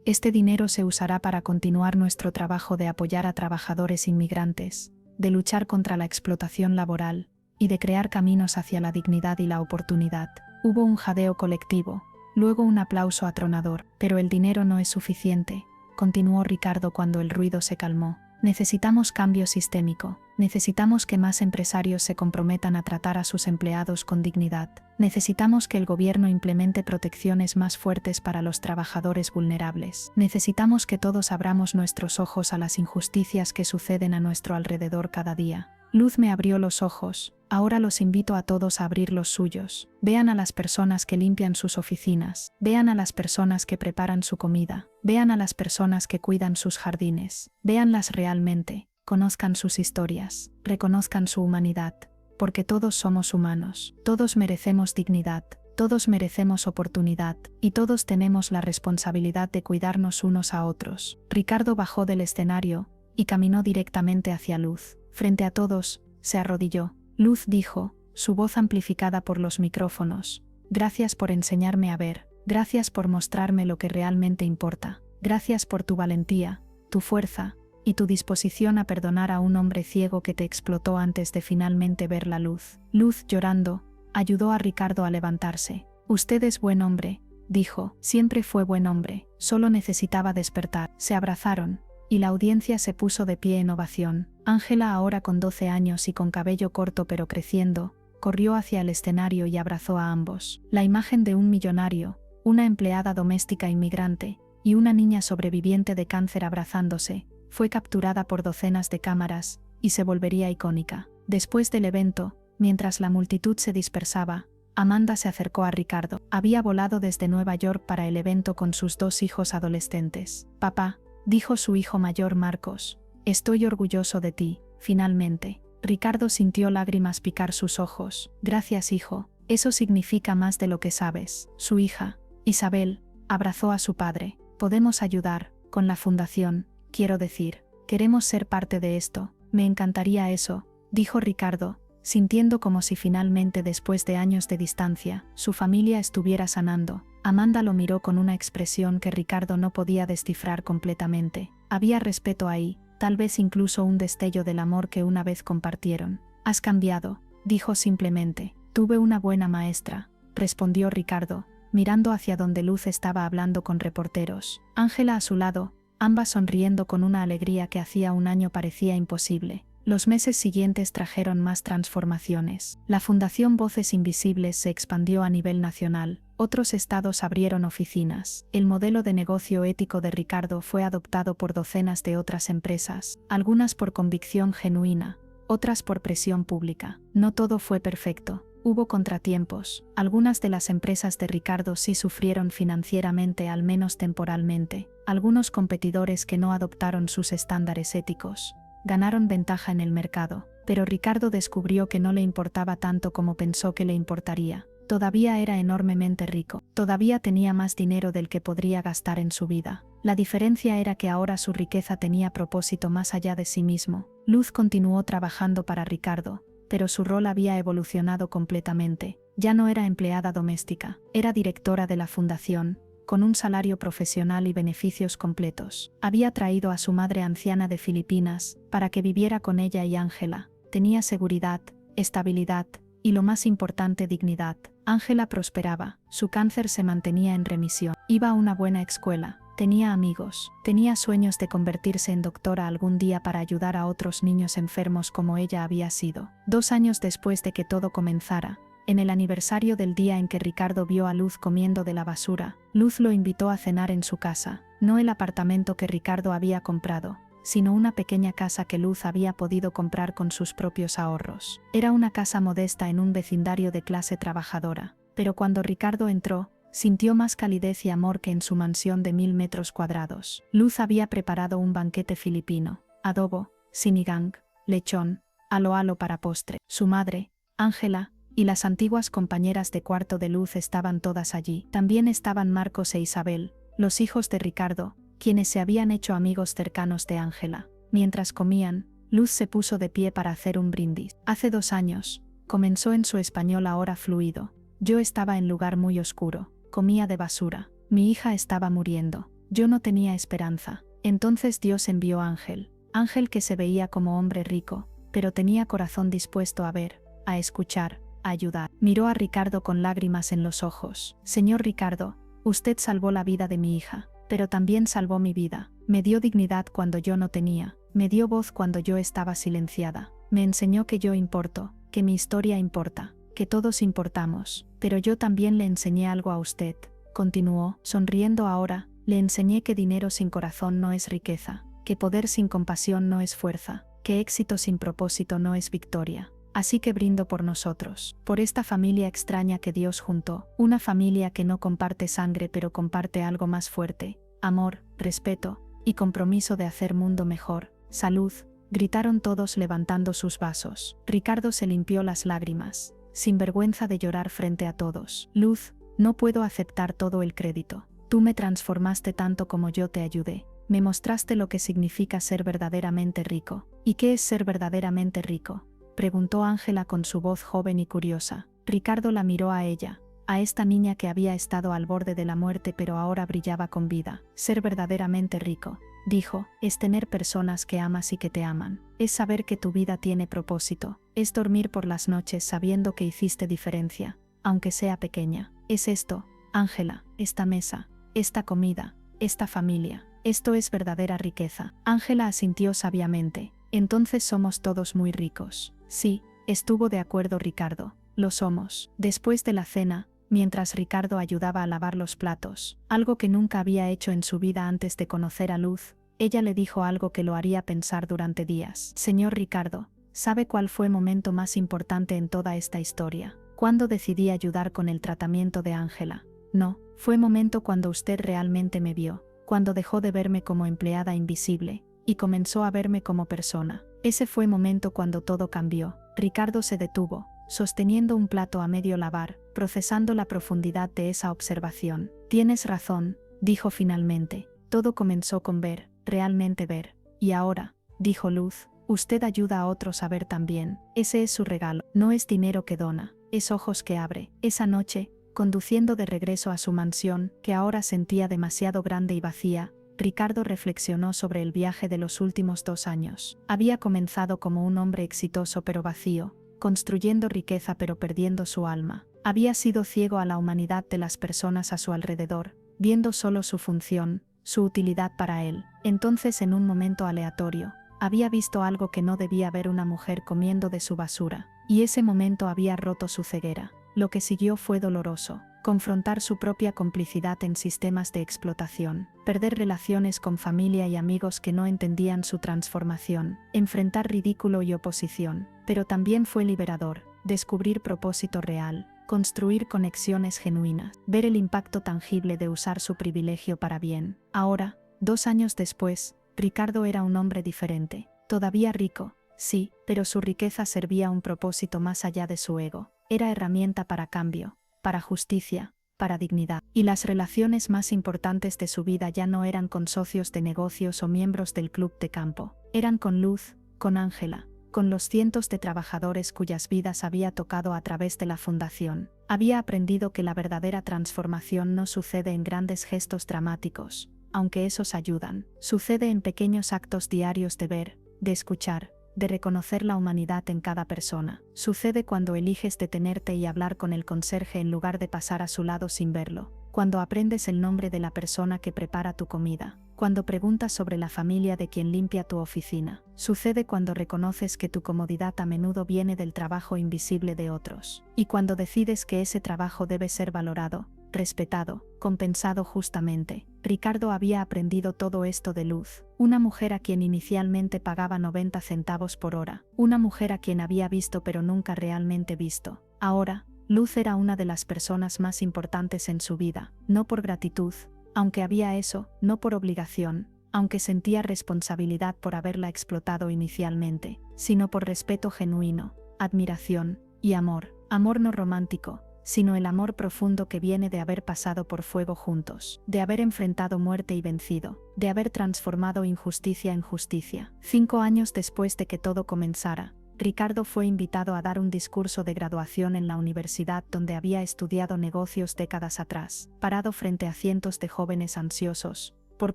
Este dinero se usará para continuar nuestro trabajo de apoyar a trabajadores inmigrantes, de luchar contra la explotación laboral y de crear caminos hacia la dignidad y la oportunidad. Hubo un jadeo colectivo, luego un aplauso atronador. Pero el dinero no es suficiente, continuó Ricardo cuando el ruido se calmó. Necesitamos cambio sistémico. Necesitamos que más empresarios se comprometan a tratar a sus empleados con dignidad. Necesitamos que el gobierno implemente protecciones más fuertes para los trabajadores vulnerables. Necesitamos que todos abramos nuestros ojos a las injusticias que suceden a nuestro alrededor cada día. Luz me abrió los ojos. Ahora los invito a todos a abrir los suyos. Vean a las personas que limpian sus oficinas. Vean a las personas que preparan su comida. Vean a las personas que cuidan sus jardines. Véanlas realmente. Conozcan sus historias. Reconozcan su humanidad. Porque todos somos humanos. Todos merecemos dignidad. Todos merecemos oportunidad. Y todos tenemos la responsabilidad de cuidarnos unos a otros. Ricardo bajó del escenario y caminó directamente hacia Luz. Frente a todos, se arrodilló. Luz dijo, su voz amplificada por los micrófonos: gracias por enseñarme a ver, gracias por mostrarme lo que realmente importa, gracias por tu valentía, tu fuerza, y tu disposición a perdonar a un hombre ciego que te explotó antes de finalmente ver la luz. Luz, llorando, ayudó a Ricardo a levantarse. Usted es buen hombre, dijo, siempre fue buen hombre, solo necesitaba despertar. Se abrazaron, y la audiencia se puso de pie en ovación. Ángela, ahora con 12 años y con cabello corto pero creciendo, corrió hacia el escenario y abrazó a ambos. La imagen de un millonario, una empleada doméstica inmigrante, y una niña sobreviviente de cáncer abrazándose, fue capturada por docenas de cámaras, y se volvería icónica. Después del evento, mientras la multitud se dispersaba, Amanda se acercó a Ricardo. Había volado desde Nueva York para el evento con sus 2 hijos adolescentes. Papá, dijo su hijo mayor Marcos, estoy orgulloso de ti, finalmente. Ricardo sintió lágrimas picar sus ojos. Gracias, hijo, eso significa más de lo que sabes. Su hija, Isabel, abrazó a su padre. Podemos ayudar, con la fundación, quiero decir, queremos ser parte de esto. Me encantaría eso, dijo Ricardo, sintiendo como si finalmente, después de años de distancia, su familia estuviera sanando. Amanda lo miró con una expresión que Ricardo no podía descifrar completamente. Había respeto ahí, tal vez incluso un destello del amor que una vez compartieron. Has cambiado, dijo simplemente. Tuve una buena maestra, respondió Ricardo, mirando hacia donde Luz estaba hablando con reporteros. Ángela a su lado, ambas sonriendo con una alegría que hacía un año parecía imposible. Los meses siguientes trajeron más transformaciones. La Fundación Voces Invisibles se expandió a nivel nacional. Otros estados abrieron oficinas. El modelo de negocio ético de Ricardo fue adoptado por docenas de otras empresas, algunas por convicción genuina, otras por presión pública. No todo fue perfecto. Hubo contratiempos. Algunas de las empresas de Ricardo sí sufrieron financieramente, al menos temporalmente. Algunos competidores que no adoptaron sus estándares éticos ganaron ventaja en el mercado, pero Ricardo descubrió que no le importaba tanto como pensó que le importaría. Todavía era enormemente rico, todavía tenía más dinero del que podría gastar en su vida. La diferencia era que ahora su riqueza tenía propósito más allá de sí mismo. Luz continuó trabajando para Ricardo, pero su rol había evolucionado completamente. Ya no era empleada doméstica, era directora de la fundación, con un salario profesional y beneficios completos. Había traído a su madre anciana de Filipinas para que viviera con ella y Ángela. Tenía seguridad, estabilidad y, lo más importante, dignidad. Ángela prosperaba, su cáncer se mantenía en remisión, iba a una buena escuela, tenía amigos, tenía sueños de convertirse en doctora algún día para ayudar a otros niños enfermos como ella había sido. 2 años después de que todo comenzara, en el aniversario del día en que Ricardo vio a Luz comiendo de la basura, Luz lo invitó a cenar en su casa, no el apartamento que Ricardo había comprado, sino una pequeña casa que Luz había podido comprar con sus propios ahorros. Era una casa modesta en un vecindario de clase trabajadora, pero cuando Ricardo entró, sintió más calidez y amor que en su mansión de 1000 metros cuadrados. Luz había preparado un banquete filipino, adobo, sinigang, lechón, alo para postre. Su madre, Ángela, y las antiguas compañeras de cuarto de Luz estaban todas allí. También estaban Marcos e Isabel, los hijos de Ricardo, quienes se habían hecho amigos cercanos de Ángela. Mientras comían, Luz se puso de pie para hacer un brindis. Hace 2 años, comenzó en su español ahora fluido. Yo estaba en lugar muy oscuro, comía de basura. Mi hija estaba muriendo. Yo no tenía esperanza. Entonces Dios envió a Ángel. Ángel que se veía como hombre rico, pero tenía corazón dispuesto a ver, a escuchar, a ayudar. Miró a Ricardo con lágrimas en los ojos. Señor Ricardo, usted salvó la vida de mi hija, pero también salvó mi vida. Me dio dignidad cuando yo no tenía, me dio voz cuando yo estaba silenciada. Me enseñó que yo importo, que mi historia importa, que todos importamos. Pero yo también le enseñé algo a usted, continuó, sonriendo ahora, le enseñé que dinero sin corazón no es riqueza, que poder sin compasión no es fuerza, que éxito sin propósito no es victoria. Así que brindo por nosotros, por esta familia extraña que Dios juntó, una familia que no comparte sangre pero comparte algo más fuerte, amor, respeto y compromiso de hacer mundo mejor. Salud, gritaron todos levantando sus vasos. Ricardo se limpió las lágrimas, sin vergüenza de llorar frente a todos. Luz, no puedo aceptar todo el crédito. Tú me transformaste tanto como yo te ayudé. Me mostraste lo que significa ser verdaderamente rico. ¿Y qué es ser verdaderamente rico?, preguntó Ángela con su voz joven y curiosa. Ricardo la miró a ella, a esta niña que había estado al borde de la muerte pero ahora brillaba con vida. Ser verdaderamente rico, dijo, es tener personas que amas y que te aman. Es saber que tu vida tiene propósito. Es dormir por las noches sabiendo que hiciste diferencia, aunque sea pequeña. Es esto, Ángela, esta mesa, esta comida, esta familia. Esto es verdadera riqueza. Ángela asintió sabiamente. Entonces somos todos muy ricos. Sí, estuvo de acuerdo Ricardo, lo somos. Después de la cena, mientras Ricardo ayudaba a lavar los platos, algo que nunca había hecho en su vida antes de conocer a Luz, ella le dijo algo que lo haría pensar durante días. Señor Ricardo, ¿sabe cuál fue el momento más importante en toda esta historia? ¿Cuándo decidí ayudar con el tratamiento de Ángela? No, fue momento cuando usted realmente me vio, cuando dejó de verme como empleada invisible, y comenzó a verme como persona. Ese fue momento cuando todo cambió. Ricardo se detuvo, sosteniendo un plato a medio lavar, procesando la profundidad de esa observación. Tienes razón, dijo finalmente. Todo comenzó con ver, realmente ver. Y ahora, dijo Luz, usted ayuda a otros a ver también. Ese es su regalo. No es dinero que dona, es ojos que abre. Esa noche, conduciendo de regreso a su mansión, que ahora sentía demasiado grande y vacía, Ricardo reflexionó sobre el viaje de los últimos 2 años. Había comenzado como un hombre exitoso pero vacío, construyendo riqueza pero perdiendo su alma. Había sido ciego a la humanidad de las personas a su alrededor, viendo solo su función, su utilidad para él. Entonces, en un momento aleatorio, había visto algo que no debía ver: una mujer comiendo de su basura, y ese momento había roto su ceguera. Lo que siguió fue doloroso. Confrontar su propia complicidad en sistemas de explotación, perder relaciones con familia y amigos que no entendían su transformación, enfrentar ridículo y oposición. Pero también fue liberador, descubrir propósito real, construir conexiones genuinas, ver el impacto tangible de usar su privilegio para bien. Ahora, 2 años después, Ricardo era un hombre diferente, todavía rico, sí, pero su riqueza servía a un propósito más allá de su ego. Era herramienta para cambio, para justicia, para dignidad. Y las relaciones más importantes de su vida ya no eran con socios de negocios o miembros del club de campo. Eran con Luz, con Ángela, con los cientos de trabajadores cuyas vidas había tocado a través de la fundación. Había aprendido que la verdadera transformación no sucede en grandes gestos dramáticos, aunque esos ayudan. Sucede en pequeños actos diarios de ver, de escuchar, de reconocer la humanidad en cada persona. Sucede cuando eliges detenerte y hablar con el conserje en lugar de pasar a su lado sin verlo. Cuando aprendes el nombre de la persona que prepara tu comida. Cuando preguntas sobre la familia de quien limpia tu oficina. Sucede cuando reconoces que tu comodidad a menudo viene del trabajo invisible de otros. Y cuando decides que ese trabajo debe ser valorado, respetado, compensado justamente. Ricardo había aprendido todo esto de Luz, una mujer a quien inicialmente pagaba 90 centavos por hora, una mujer a quien había visto pero nunca realmente visto. Ahora, Luz era una de las personas más importantes en su vida, no por gratitud, aunque había eso, no por obligación, aunque sentía responsabilidad por haberla explotado inicialmente, sino por respeto genuino, admiración y amor. Amor no romántico, sino el amor profundo que viene de haber pasado por fuego juntos, de haber enfrentado muerte y vencido, de haber transformado injusticia en justicia. 5 años después de que todo comenzara, Ricardo fue invitado a dar un discurso de graduación en la universidad donde había estudiado negocios décadas atrás. Parado frente a cientos de jóvenes ansiosos por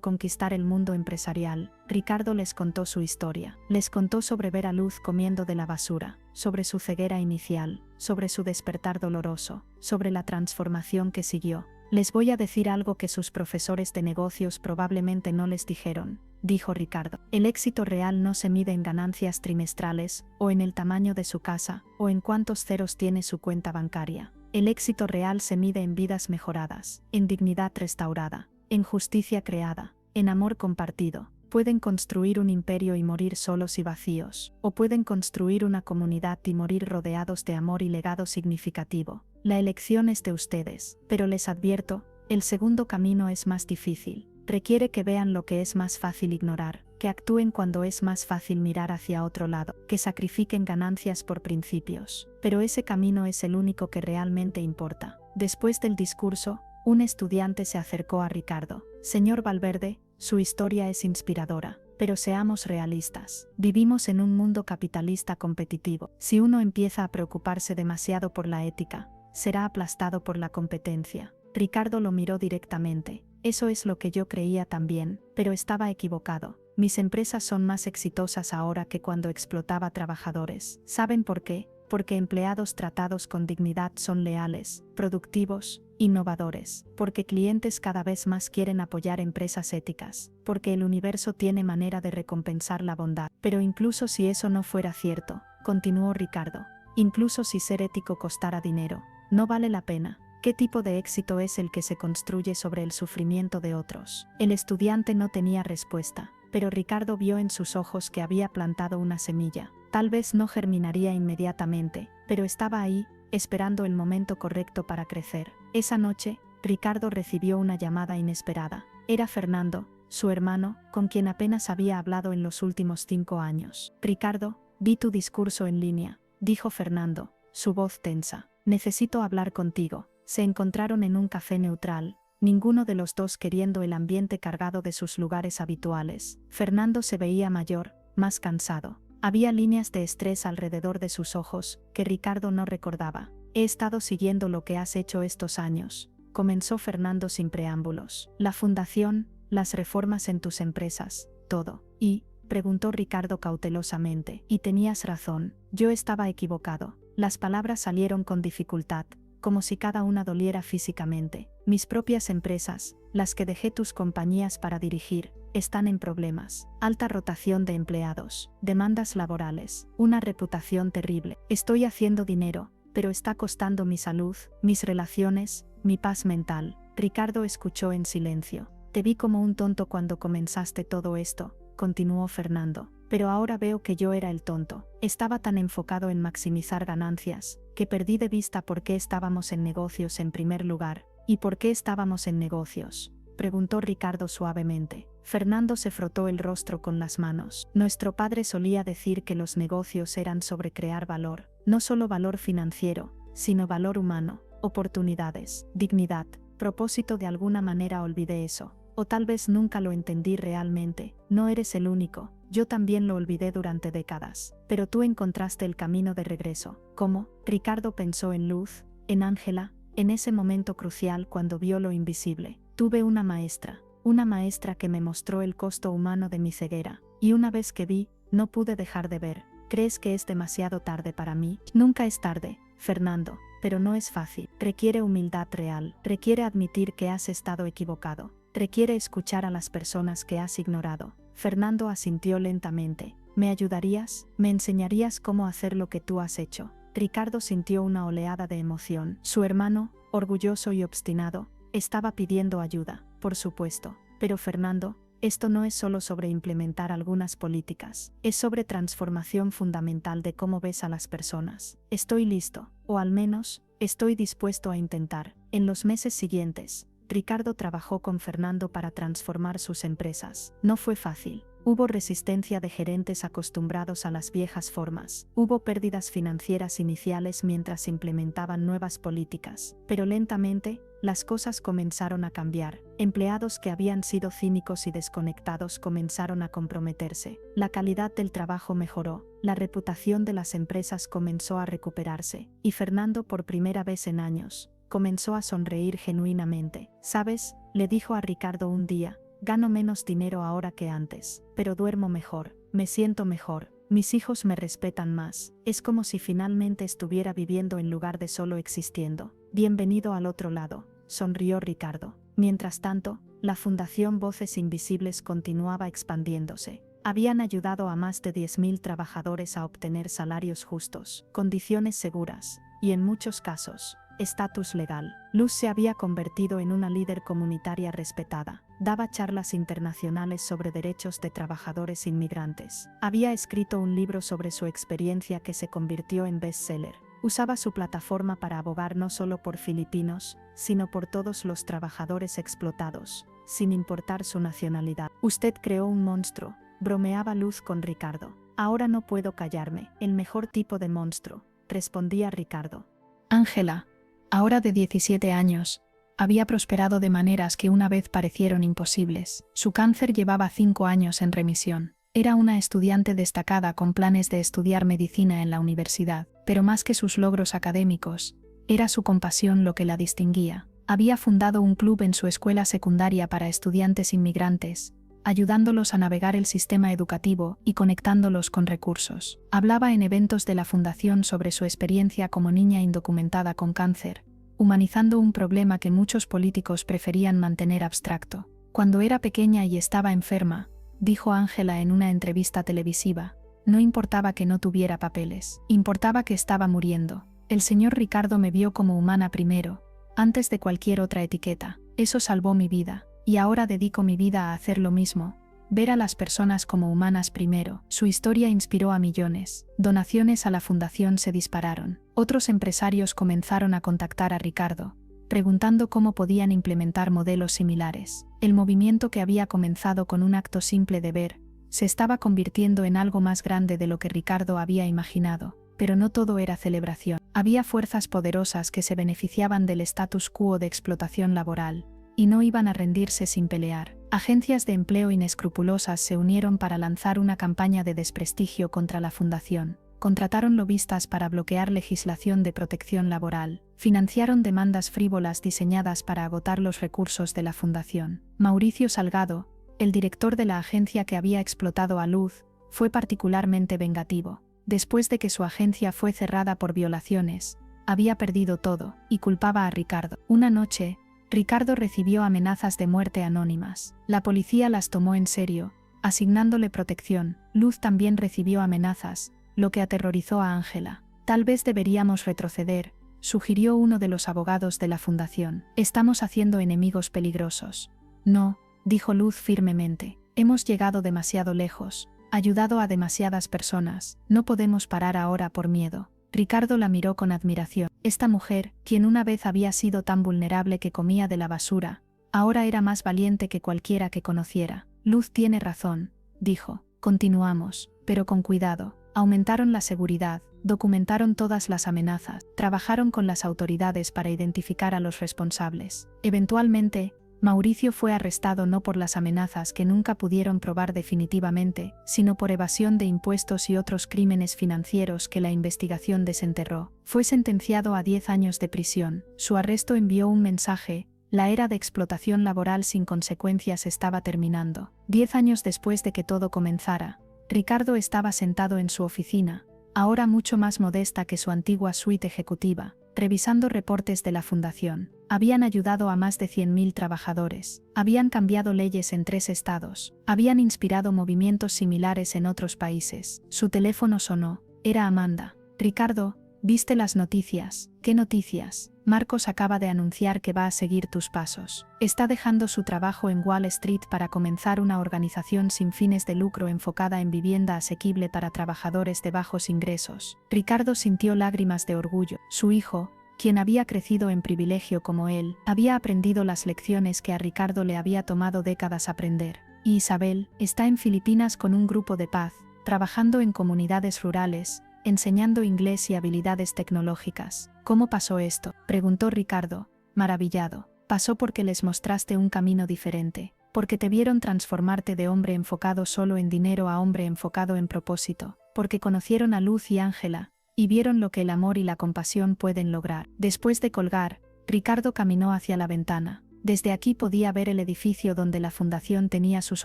conquistar el mundo empresarial, Ricardo les contó su historia. Les contó sobre ver a Luz comiendo de la basura, sobre su ceguera inicial, sobre su despertar doloroso, sobre la transformación que siguió. Les voy a decir algo que sus profesores de negocios probablemente no les dijeron, dijo Ricardo. El éxito real no se mide en ganancias trimestrales, o en el tamaño de su casa, o en cuántos ceros tiene su cuenta bancaria. El éxito real se mide en vidas mejoradas, en dignidad restaurada, en justicia creada, en amor compartido. Pueden construir un imperio y morir solos y vacíos, o pueden construir una comunidad y morir rodeados de amor y legado significativo. La elección es de ustedes, pero les advierto, el segundo camino es más difícil. Requiere que vean lo que es más fácil ignorar, que actúen cuando es más fácil mirar hacia otro lado, que sacrifiquen ganancias por principios. Pero ese camino es el único que realmente importa. Después del discurso, un estudiante se acercó a Ricardo. Señor Valverde, su historia es inspiradora, pero seamos realistas. Vivimos en un mundo capitalista competitivo. Si uno empieza a preocuparse demasiado por la ética, será aplastado por la competencia. Ricardo lo miró directamente. Eso es lo que yo creía también, pero estaba equivocado. Mis empresas son más exitosas ahora que cuando explotaba trabajadores. ¿Saben por qué? Porque empleados tratados con dignidad son leales, productivos, innovadores, porque clientes cada vez más quieren apoyar empresas éticas, porque el universo tiene manera de recompensar la bondad. Pero incluso si eso no fuera cierto, continuó Ricardo, incluso si ser ético costara dinero, no vale la pena. ¿Qué tipo de éxito es el que se construye sobre el sufrimiento de otros? El estudiante no tenía respuesta, pero Ricardo vio en sus ojos que había plantado una semilla. Tal vez no germinaría inmediatamente, pero estaba ahí, esperando el momento correcto para crecer. Esa noche, Ricardo recibió una llamada inesperada. Era Fernando, su hermano, con quien apenas había hablado en los últimos 5 años. Ricardo, vi tu discurso en línea, dijo Fernando, su voz tensa. Necesito hablar contigo. Se encontraron en un café neutral, ninguno de los dos queriendo el ambiente cargado de sus lugares habituales. Fernando se veía mayor, más cansado. Había líneas de estrés alrededor de sus ojos, que Ricardo no recordaba. He estado siguiendo lo que has hecho estos años, comenzó Fernando sin preámbulos. La fundación, las reformas en tus empresas, todo. Y, preguntó Ricardo cautelosamente, y tenías razón, yo estaba equivocado. Las palabras salieron con dificultad, como si cada una doliera físicamente. Mis propias empresas, las que dejé tus compañías para dirigir, están en problemas. Alta rotación de empleados, demandas laborales, una reputación terrible. Estoy haciendo dinero, pero está costando mi salud, mis relaciones, mi paz mental. Ricardo escuchó en silencio. Te vi como un tonto cuando comenzaste todo esto, continuó Fernando. Pero ahora veo que yo era el tonto. Estaba tan enfocado en maximizar ganancias, que perdí de vista por qué estábamos en negocios en primer lugar. ¿Y por qué estábamos en negocios?, preguntó Ricardo suavemente. Fernando se frotó el rostro con las manos. Nuestro padre solía decir que los negocios eran sobre crear valor, no solo valor financiero, sino valor humano, oportunidades, dignidad, propósito. De alguna manera olvidé eso. O tal vez nunca lo entendí realmente. No eres el único. Yo también lo olvidé durante décadas. Pero tú encontraste el camino de regreso. ¿Cómo? Ricardo pensó en Luz, en Ángela, en ese momento crucial cuando vio lo invisible. Tuve una maestra que me mostró el costo humano de mi ceguera. Y una vez que vi, no pude dejar de ver. ¿Crees que es demasiado tarde para mí? Nunca es tarde, Fernando, pero no es fácil. Requiere humildad real, requiere admitir que has estado equivocado, requiere escuchar a las personas que has ignorado. Fernando asintió lentamente. ¿Me ayudarías? ¿Me enseñarías cómo hacer lo que tú has hecho? Ricardo sintió una oleada de emoción. Su hermano, orgulloso y obstinado, estaba pidiendo ayuda, por supuesto. Pero Fernando, esto no es solo sobre implementar algunas políticas, es sobre transformación fundamental de cómo ves a las personas. Estoy listo, o al menos, estoy dispuesto a intentar. En los meses siguientes, Ricardo trabajó con Fernando para transformar sus empresas. No fue fácil. Hubo resistencia de gerentes acostumbrados a las viejas formas. Hubo pérdidas financieras iniciales mientras implementaban nuevas políticas. Pero lentamente, las cosas comenzaron a cambiar. Empleados que habían sido cínicos y desconectados comenzaron a comprometerse. La calidad del trabajo mejoró. La reputación de las empresas comenzó a recuperarse. Y Fernando, por primera vez en años, comenzó a sonreír genuinamente. ¿Sabes?, le dijo a Ricardo un día, gano menos dinero ahora que antes, pero duermo mejor, me siento mejor, mis hijos me respetan más, es como si finalmente estuviera viviendo en lugar de solo existiendo. Bienvenido al otro lado, sonrió Ricardo. Mientras tanto, la Fundación Voces Invisibles continuaba expandiéndose. Habían ayudado a más de 10.000 trabajadores a obtener salarios justos, condiciones seguras, y en muchos casos, estatus legal. Luz se había convertido en una líder comunitaria respetada. Daba charlas internacionales sobre derechos de trabajadores inmigrantes. Había escrito un libro sobre su experiencia que se convirtió en bestseller. Usaba su plataforma para abogar no solo por filipinos, sino por todos los trabajadores explotados, sin importar su nacionalidad. Usted creó un monstruo, bromeaba Luz con Ricardo. Ahora no puedo callarme. El mejor tipo de monstruo, respondía Ricardo. Ángela, ahora de 17 años, había prosperado de maneras que una vez parecieron imposibles. Su cáncer llevaba 5 años en remisión. Era una estudiante destacada con planes de estudiar medicina en la universidad, pero más que sus logros académicos, era su compasión lo que la distinguía. Había fundado un club en su escuela secundaria para estudiantes inmigrantes, ayudándolos a navegar el sistema educativo y conectándolos con recursos. Hablaba en eventos de la fundación sobre su experiencia como niña indocumentada con cáncer, humanizando un problema que muchos políticos preferían mantener abstracto. Cuando era pequeña y estaba enferma, dijo Ángela en una entrevista televisiva, no importaba que no tuviera papeles, importaba que estaba muriendo. El señor Ricardo me vio como humana primero, antes de cualquier otra etiqueta. Eso salvó mi vida. Y ahora dedico mi vida a hacer lo mismo, ver a las personas como humanas primero. Su historia inspiró a millones. Donaciones a la fundación se dispararon. Otros empresarios comenzaron a contactar a Ricardo, preguntando cómo podían implementar modelos similares. El movimiento que había comenzado con un acto simple de ver, se estaba convirtiendo en algo más grande de lo que Ricardo había imaginado. Pero no todo era celebración. Había fuerzas poderosas que se beneficiaban del status quo de explotación laboral, y no iban a rendirse sin pelear. Agencias de empleo inescrupulosas se unieron para lanzar una campaña de desprestigio contra la fundación. Contrataron lobistas para bloquear legislación de protección laboral. Financiaron demandas frívolas diseñadas para agotar los recursos de la fundación. Mauricio Salgado, el director de la agencia que había explotado a Luz, fue particularmente vengativo. Después de que su agencia fue cerrada por violaciones, había perdido todo, y culpaba a Ricardo. Una noche, Ricardo recibió amenazas de muerte anónimas. La policía las tomó en serio, asignándole protección. Luz también recibió amenazas, lo que aterrorizó a Ángela. Tal vez deberíamos retroceder, sugirió uno de los abogados de la fundación. Estamos haciendo enemigos peligrosos. No, dijo Luz firmemente. Hemos llegado demasiado lejos, ayudado a demasiadas personas. No podemos parar ahora por miedo. Ricardo la miró con admiración. Esta mujer, quien una vez había sido tan vulnerable que comía de la basura, ahora era más valiente que cualquiera que conociera. Luz tiene razón, dijo. Continuamos, pero con cuidado. Aumentaron la seguridad, documentaron todas las amenazas, trabajaron con las autoridades para identificar a los responsables. Eventualmente, Mauricio fue arrestado no por las amenazas que nunca pudieron probar definitivamente, sino por evasión de impuestos y otros crímenes financieros que la investigación desenterró. Fue sentenciado a 10 años de prisión. Su arresto envió un mensaje: la era de explotación laboral sin consecuencias estaba terminando. 10 años después de que todo comenzara, Ricardo estaba sentado en su oficina, ahora mucho más modesta que su antigua suite ejecutiva, revisando reportes de la fundación. Habían ayudado a más de 100.000 trabajadores, habían cambiado leyes en 3 estados, habían inspirado movimientos similares en otros países. Su teléfono sonó. Era Amanda. Ricardo, ¿viste las noticias? ¿Qué noticias? Marcos acaba de anunciar que va a seguir tus pasos. Está dejando su trabajo en Wall Street para comenzar una organización sin fines de lucro enfocada en vivienda asequible para trabajadores de bajos ingresos. Ricardo sintió lágrimas de orgullo. Su hijo, quien había crecido en privilegio como él, había aprendido las lecciones que a Ricardo le había tomado décadas aprender. Y Isabel está en Filipinas con un grupo de paz, trabajando en comunidades rurales, enseñando inglés y habilidades tecnológicas. ¿Cómo pasó esto?, preguntó Ricardo, maravillado. Pasó porque les mostraste un camino diferente, porque te vieron transformarte de hombre enfocado solo en dinero a hombre enfocado en propósito, porque conocieron a Luz y Ángela, y vieron lo que el amor y la compasión pueden lograr. Después de colgar, Ricardo caminó hacia la ventana. Desde aquí podía ver el edificio donde la fundación tenía sus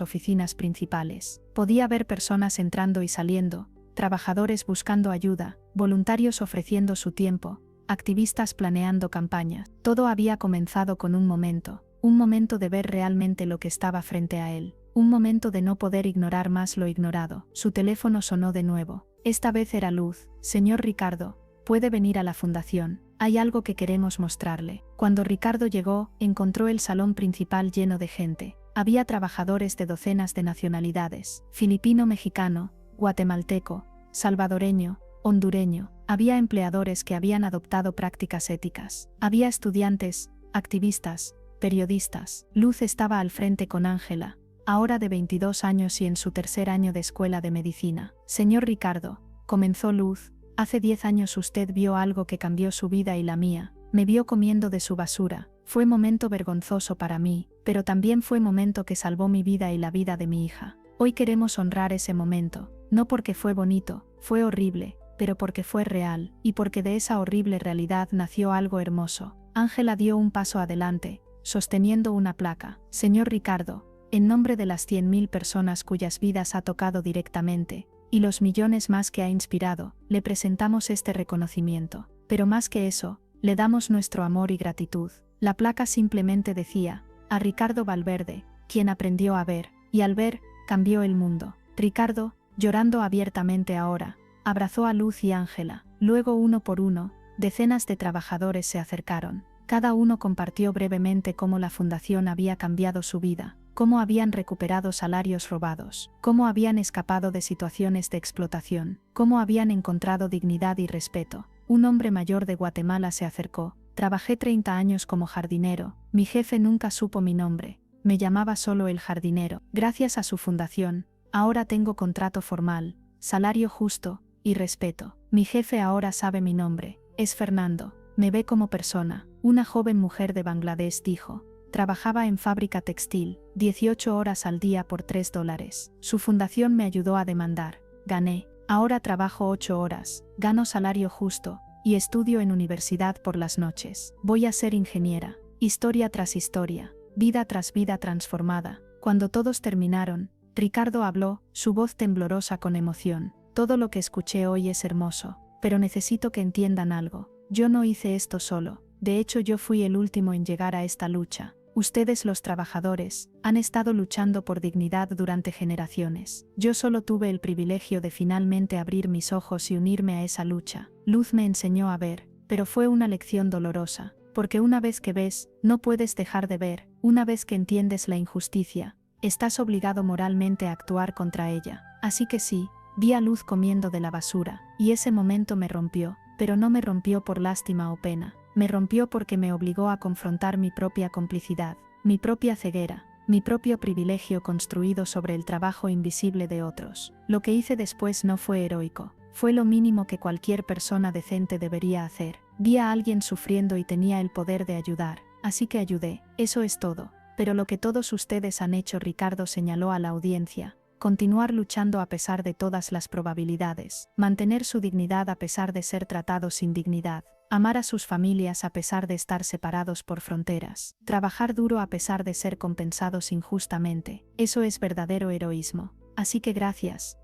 oficinas principales. Podía ver personas entrando y saliendo, trabajadores buscando ayuda, voluntarios ofreciendo su tiempo, activistas planeando campañas. Todo había comenzado con un momento de ver realmente lo que estaba frente a él, un momento de no poder ignorar más lo ignorado. Su teléfono sonó de nuevo. Esta vez era Luz. Señor Ricardo, puede venir a la fundación, hay algo que queremos mostrarle. Cuando Ricardo llegó, encontró el salón principal lleno de gente. Había trabajadores de docenas de nacionalidades: filipino, mexicano, guatemalteco, salvadoreño, hondureño. Había empleadores que habían adoptado prácticas éticas. Había estudiantes, activistas, periodistas. Luz estaba al frente con Ángela, ahora de 22 años y en su tercer año de escuela de medicina. Señor Ricardo, comenzó Luz, hace 10 años usted vio algo que cambió su vida y la mía. Me vio comiendo de su basura. Fue momento vergonzoso para mí, pero también fue momento que salvó mi vida y la vida de mi hija. Hoy queremos honrar ese momento, no porque fue bonito, fue horrible, pero porque fue real, y porque de esa horrible realidad nació algo hermoso. Ángela dio un paso adelante, sosteniendo una placa. Señor Ricardo, en nombre de las 100.000 personas cuyas vidas ha tocado directamente, y los millones más que ha inspirado, le presentamos este reconocimiento. Pero más que eso, le damos nuestro amor y gratitud. La placa simplemente decía: a Ricardo Valverde, quien aprendió a ver, y al ver, cambió el mundo. Ricardo, llorando abiertamente ahora, abrazó a Luz y Ángela. Luego, uno por uno, decenas de trabajadores se acercaron. Cada uno compartió brevemente cómo la fundación había cambiado su vida, cómo habían recuperado salarios robados, cómo habían escapado de situaciones de explotación, cómo habían encontrado dignidad y respeto. Un hombre mayor de Guatemala se acercó. Trabajé 30 años como jardinero, mi jefe nunca supo mi nombre, me llamaba solo el jardinero. Gracias a su fundación, ahora tengo contrato formal, salario justo y respeto. Mi jefe ahora sabe mi nombre, es Fernando, me ve como persona. Una joven mujer de Bangladesh dijo: trabajaba en fábrica textil, 18 horas al día por $3. Su fundación me ayudó a demandar, gané, ahora trabajo 8 horas, gano salario justo, y estudio en universidad por las noches. Voy a ser ingeniera. Historia tras historia, vida tras vida transformada. Cuando todos terminaron, Ricardo habló, su voz temblorosa con emoción. Todo lo que escuché hoy es hermoso, pero necesito que entiendan algo. Yo no hice esto solo. De hecho, yo fui el último en llegar a esta lucha. Ustedes, los trabajadores, han estado luchando por dignidad durante generaciones. Yo solo tuve el privilegio de finalmente abrir mis ojos y unirme a esa lucha. Luz me enseñó a ver, pero fue una lección dolorosa, porque una vez que ves, no puedes dejar de ver. Una vez que entiendes la injusticia, estás obligado moralmente a actuar contra ella. Así que sí, vi a Luz comiendo de la basura, y ese momento me rompió, pero no me rompió por lástima o pena. Me rompió porque me obligó a confrontar mi propia complicidad, mi propia ceguera, mi propio privilegio construido sobre el trabajo invisible de otros. Lo que hice después no fue heroico, fue lo mínimo que cualquier persona decente debería hacer. Vi a alguien sufriendo y tenía el poder de ayudar, así que ayudé. Eso es todo. pero lo que todos ustedes han hecho, Ricardo señaló a la audiencia, continuar luchando a pesar de todas las probabilidades, mantener su dignidad a pesar de ser tratados sin dignidad, amar a sus familias a pesar de estar separados por fronteras, trabajar duro a pesar de ser compensados injustamente, eso es verdadero heroísmo. Así que gracias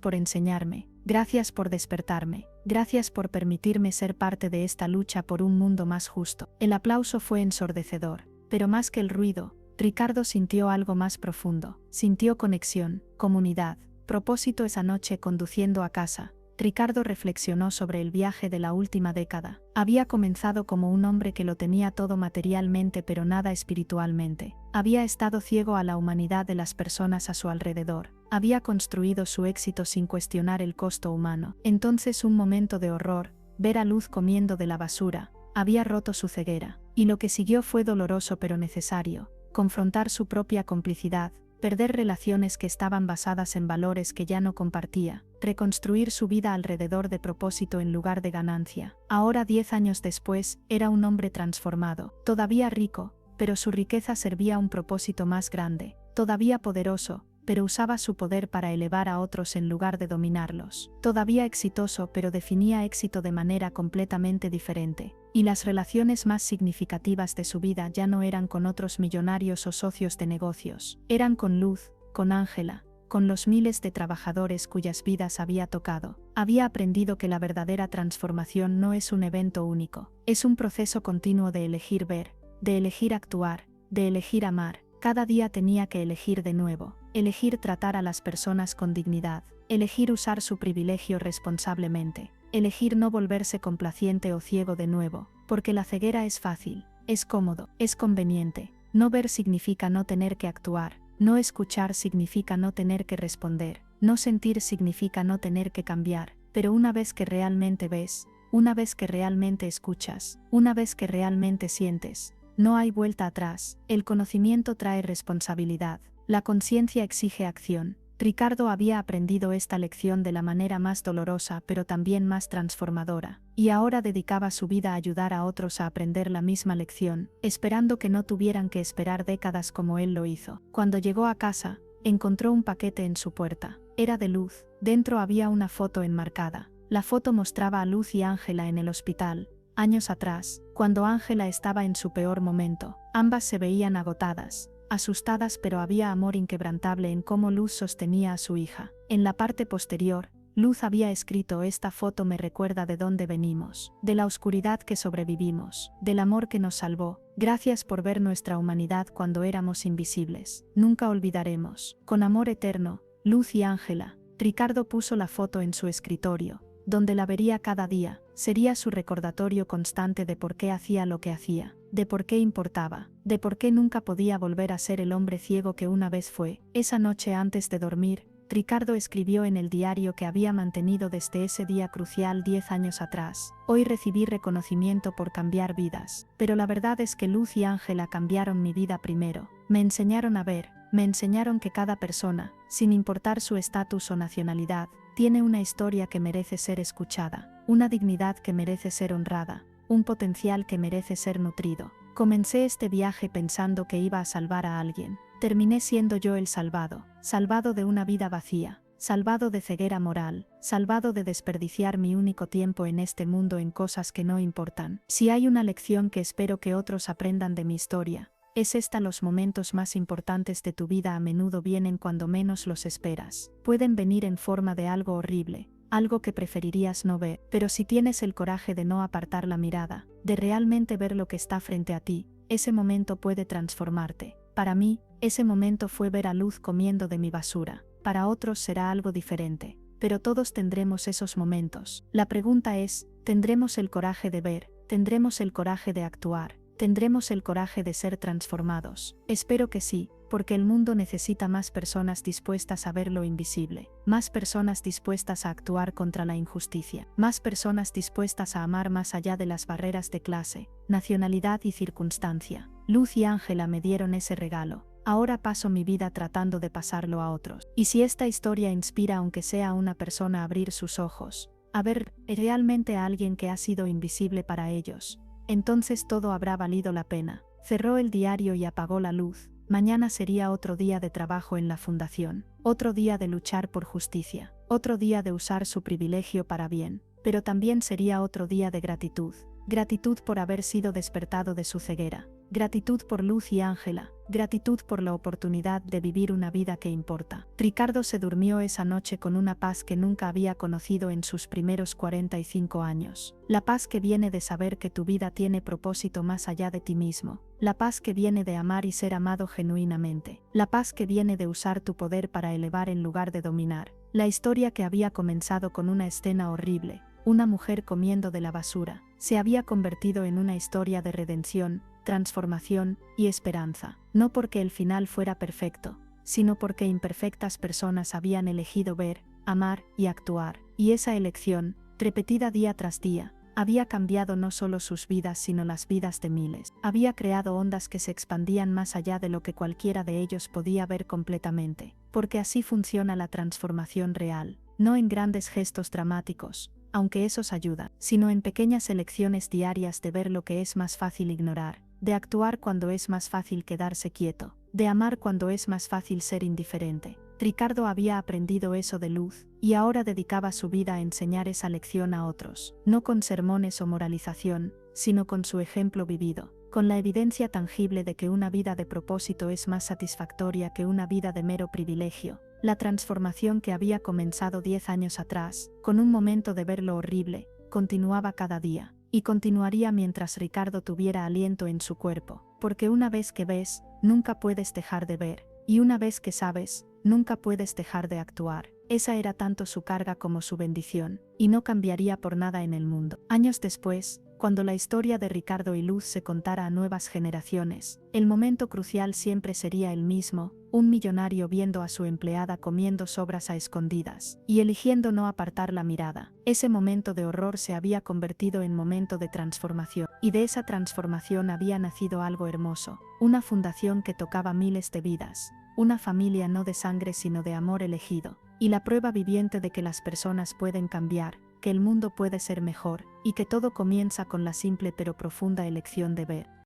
por enseñarme, gracias por despertarme, gracias por permitirme ser parte de esta lucha por un mundo más justo. El aplauso fue ensordecedor, pero más que el ruido, Ricardo sintió algo más profundo, sintió conexión, comunidad, propósito. Esa noche conduciendo a casa, Ricardo reflexionó sobre el viaje de la última década. Había comenzado como un hombre que lo tenía todo materialmente pero nada espiritualmente. Había estado ciego a la humanidad de las personas a su alrededor. Había construido su éxito sin cuestionar el costo humano. Entonces un momento de horror, ver a Luz comiendo de la basura, había roto su ceguera. Y lo que siguió fue doloroso pero necesario. Confrontar su propia complicidad, perder relaciones que estaban basadas en valores que ya no compartía, reconstruir su vida alrededor de propósito en lugar de ganancia. Ahora, 10 años después, era un hombre transformado, todavía rico, pero su riqueza servía a un propósito más grande, todavía poderoso, pero usaba su poder para elevar a otros en lugar de dominarlos. Todavía exitoso, pero definía éxito de manera completamente diferente. Y las relaciones más significativas de su vida ya no eran con otros millonarios o socios de negocios. Eran con Luz, con Ángela, con los miles de trabajadores cuyas vidas había tocado. Había aprendido que la verdadera transformación no es un evento único. Es un proceso continuo de elegir ver, de elegir actuar, de elegir amar. Cada día tenía que elegir de nuevo. Elegir tratar a las personas con dignidad, elegir usar su privilegio responsablemente, elegir no volverse complaciente o ciego de nuevo, porque la ceguera es fácil, es cómodo, es conveniente. No ver significa no tener que actuar, no escuchar significa no tener que responder, no sentir significa no tener que cambiar, pero una vez que realmente ves, una vez que realmente escuchas, una vez que realmente sientes, no hay vuelta atrás. El conocimiento trae responsabilidad. La conciencia exige acción. Ricardo había aprendido esta lección de la manera más dolorosa pero también más transformadora, y ahora dedicaba su vida a ayudar a otros a aprender la misma lección, esperando que no tuvieran que esperar décadas como él lo hizo. Cuando llegó a casa, encontró un paquete en su puerta. Era de Luz. Dentro había una foto enmarcada. La foto mostraba a Luz y Ángela en el hospital, años atrás, cuando Ángela estaba en su peor momento. Ambas se veían agotadas, asustadas, pero había amor inquebrantable en cómo Luz sostenía a su hija. En la parte posterior, Luz había escrito: esta foto me recuerda de dónde venimos, de la oscuridad que sobrevivimos, del amor que nos salvó. Gracias por ver nuestra humanidad cuando éramos invisibles. Nunca olvidaremos. Con amor eterno, Luz y Ángela. Ricardo puso la foto en su escritorio, donde la vería cada día. Sería su recordatorio constante de por qué hacía lo que hacía, de por qué importaba, de por qué nunca podía volver a ser el hombre ciego que una vez fue. Esa noche antes de dormir, Ricardo escribió en el diario que había mantenido desde ese día crucial 10 años atrás: hoy recibí reconocimiento por cambiar vidas, pero la verdad es que Luz y Ángela cambiaron mi vida primero. Me enseñaron a ver, me enseñaron que cada persona, sin importar su estatus o nacionalidad, tiene una historia que merece ser escuchada, una dignidad que merece ser honrada, un potencial que merece ser nutrido. Comencé este viaje pensando que iba a salvar a alguien. Terminé siendo yo el salvado, salvado de una vida vacía, salvado de ceguera moral, salvado de desperdiciar mi único tiempo en este mundo en cosas que no importan. Si hay una lección que espero que otros aprendan de mi historia, es esta: los momentos más importantes de tu vida a menudo vienen cuando menos los esperas. Pueden venir en forma de algo horrible, algo que preferirías no ver, pero si tienes el coraje de no apartar la mirada, de realmente ver lo que está frente a ti, ese momento puede transformarte. Para mí, ese momento fue ver a Luz comiendo de mi basura. Para otros será algo diferente, pero todos tendremos esos momentos. La pregunta es, ¿tendremos el coraje de ver? ¿Tendremos el coraje de actuar? ¿Tendremos el coraje de ser transformados? Espero que sí, porque el mundo necesita más personas dispuestas a ver lo invisible, más personas dispuestas a actuar contra la injusticia, más personas dispuestas a amar más allá de las barreras de clase, nacionalidad y circunstancia. Luz y Ángela me dieron ese regalo. Ahora paso mi vida tratando de pasarlo a otros. Y si esta historia inspira aunque sea a una persona a abrir sus ojos, a ver realmente a alguien que ha sido invisible para ellos, entonces todo habrá valido la pena. Cerró el diario y apagó la luz. Mañana sería otro día de trabajo en la fundación, otro día de luchar por justicia, otro día de usar su privilegio para bien, pero también sería otro día de gratitud. Gratitud por haber sido despertado de su ceguera. Gratitud por Luz y Ángela. Gratitud por la oportunidad de vivir una vida que importa. Ricardo se durmió esa noche con una paz que nunca había conocido en sus primeros 45 años. La paz que viene de saber que tu vida tiene propósito más allá de ti mismo. La paz que viene de amar y ser amado genuinamente. La paz que viene de usar tu poder para elevar en lugar de dominar. La historia que había comenzado con una escena horrible, una mujer comiendo de la basura, se había convertido en una historia de redención, transformación y esperanza, no porque el final fuera perfecto, sino porque imperfectas personas habían elegido ver, amar y actuar, y esa elección, repetida día tras día, había cambiado no solo sus vidas sino las vidas de miles, había creado ondas que se expandían más allá de lo que cualquiera de ellos podía ver completamente, porque así funciona la transformación real, no en grandes gestos dramáticos, aunque esos ayudan, sino en pequeñas elecciones diarias de ver lo que es más fácil ignorar, de actuar cuando es más fácil quedarse quieto, de amar cuando es más fácil ser indiferente. Ricardo había aprendido eso de Luz, y ahora dedicaba su vida a enseñar esa lección a otros, no con sermones o moralización, sino con su ejemplo vivido, con la evidencia tangible de que una vida de propósito es más satisfactoria que una vida de mero privilegio. La transformación que había comenzado 10 años atrás, con un momento de ver lo horrible, continuaba cada día, y continuaría mientras Ricardo tuviera aliento en su cuerpo, porque una vez que ves, nunca puedes dejar de ver, y una vez que sabes, nunca puedes dejar de actuar. Esa era tanto su carga como su bendición, y no cambiaría por nada en el mundo. Años después, cuando la historia de Ricardo y Luz se contara a nuevas generaciones, el momento crucial siempre sería el mismo, un millonario viendo a su empleada comiendo sobras a escondidas, y eligiendo no apartar la mirada. Ese momento de horror se había convertido en momento de transformación, y de esa transformación había nacido algo hermoso, una fundación que tocaba miles de vidas, una familia no de sangre sino de amor elegido, y la prueba viviente de que las personas pueden cambiar, que el mundo puede ser mejor, y que todo comienza con la simple pero profunda elección de ver.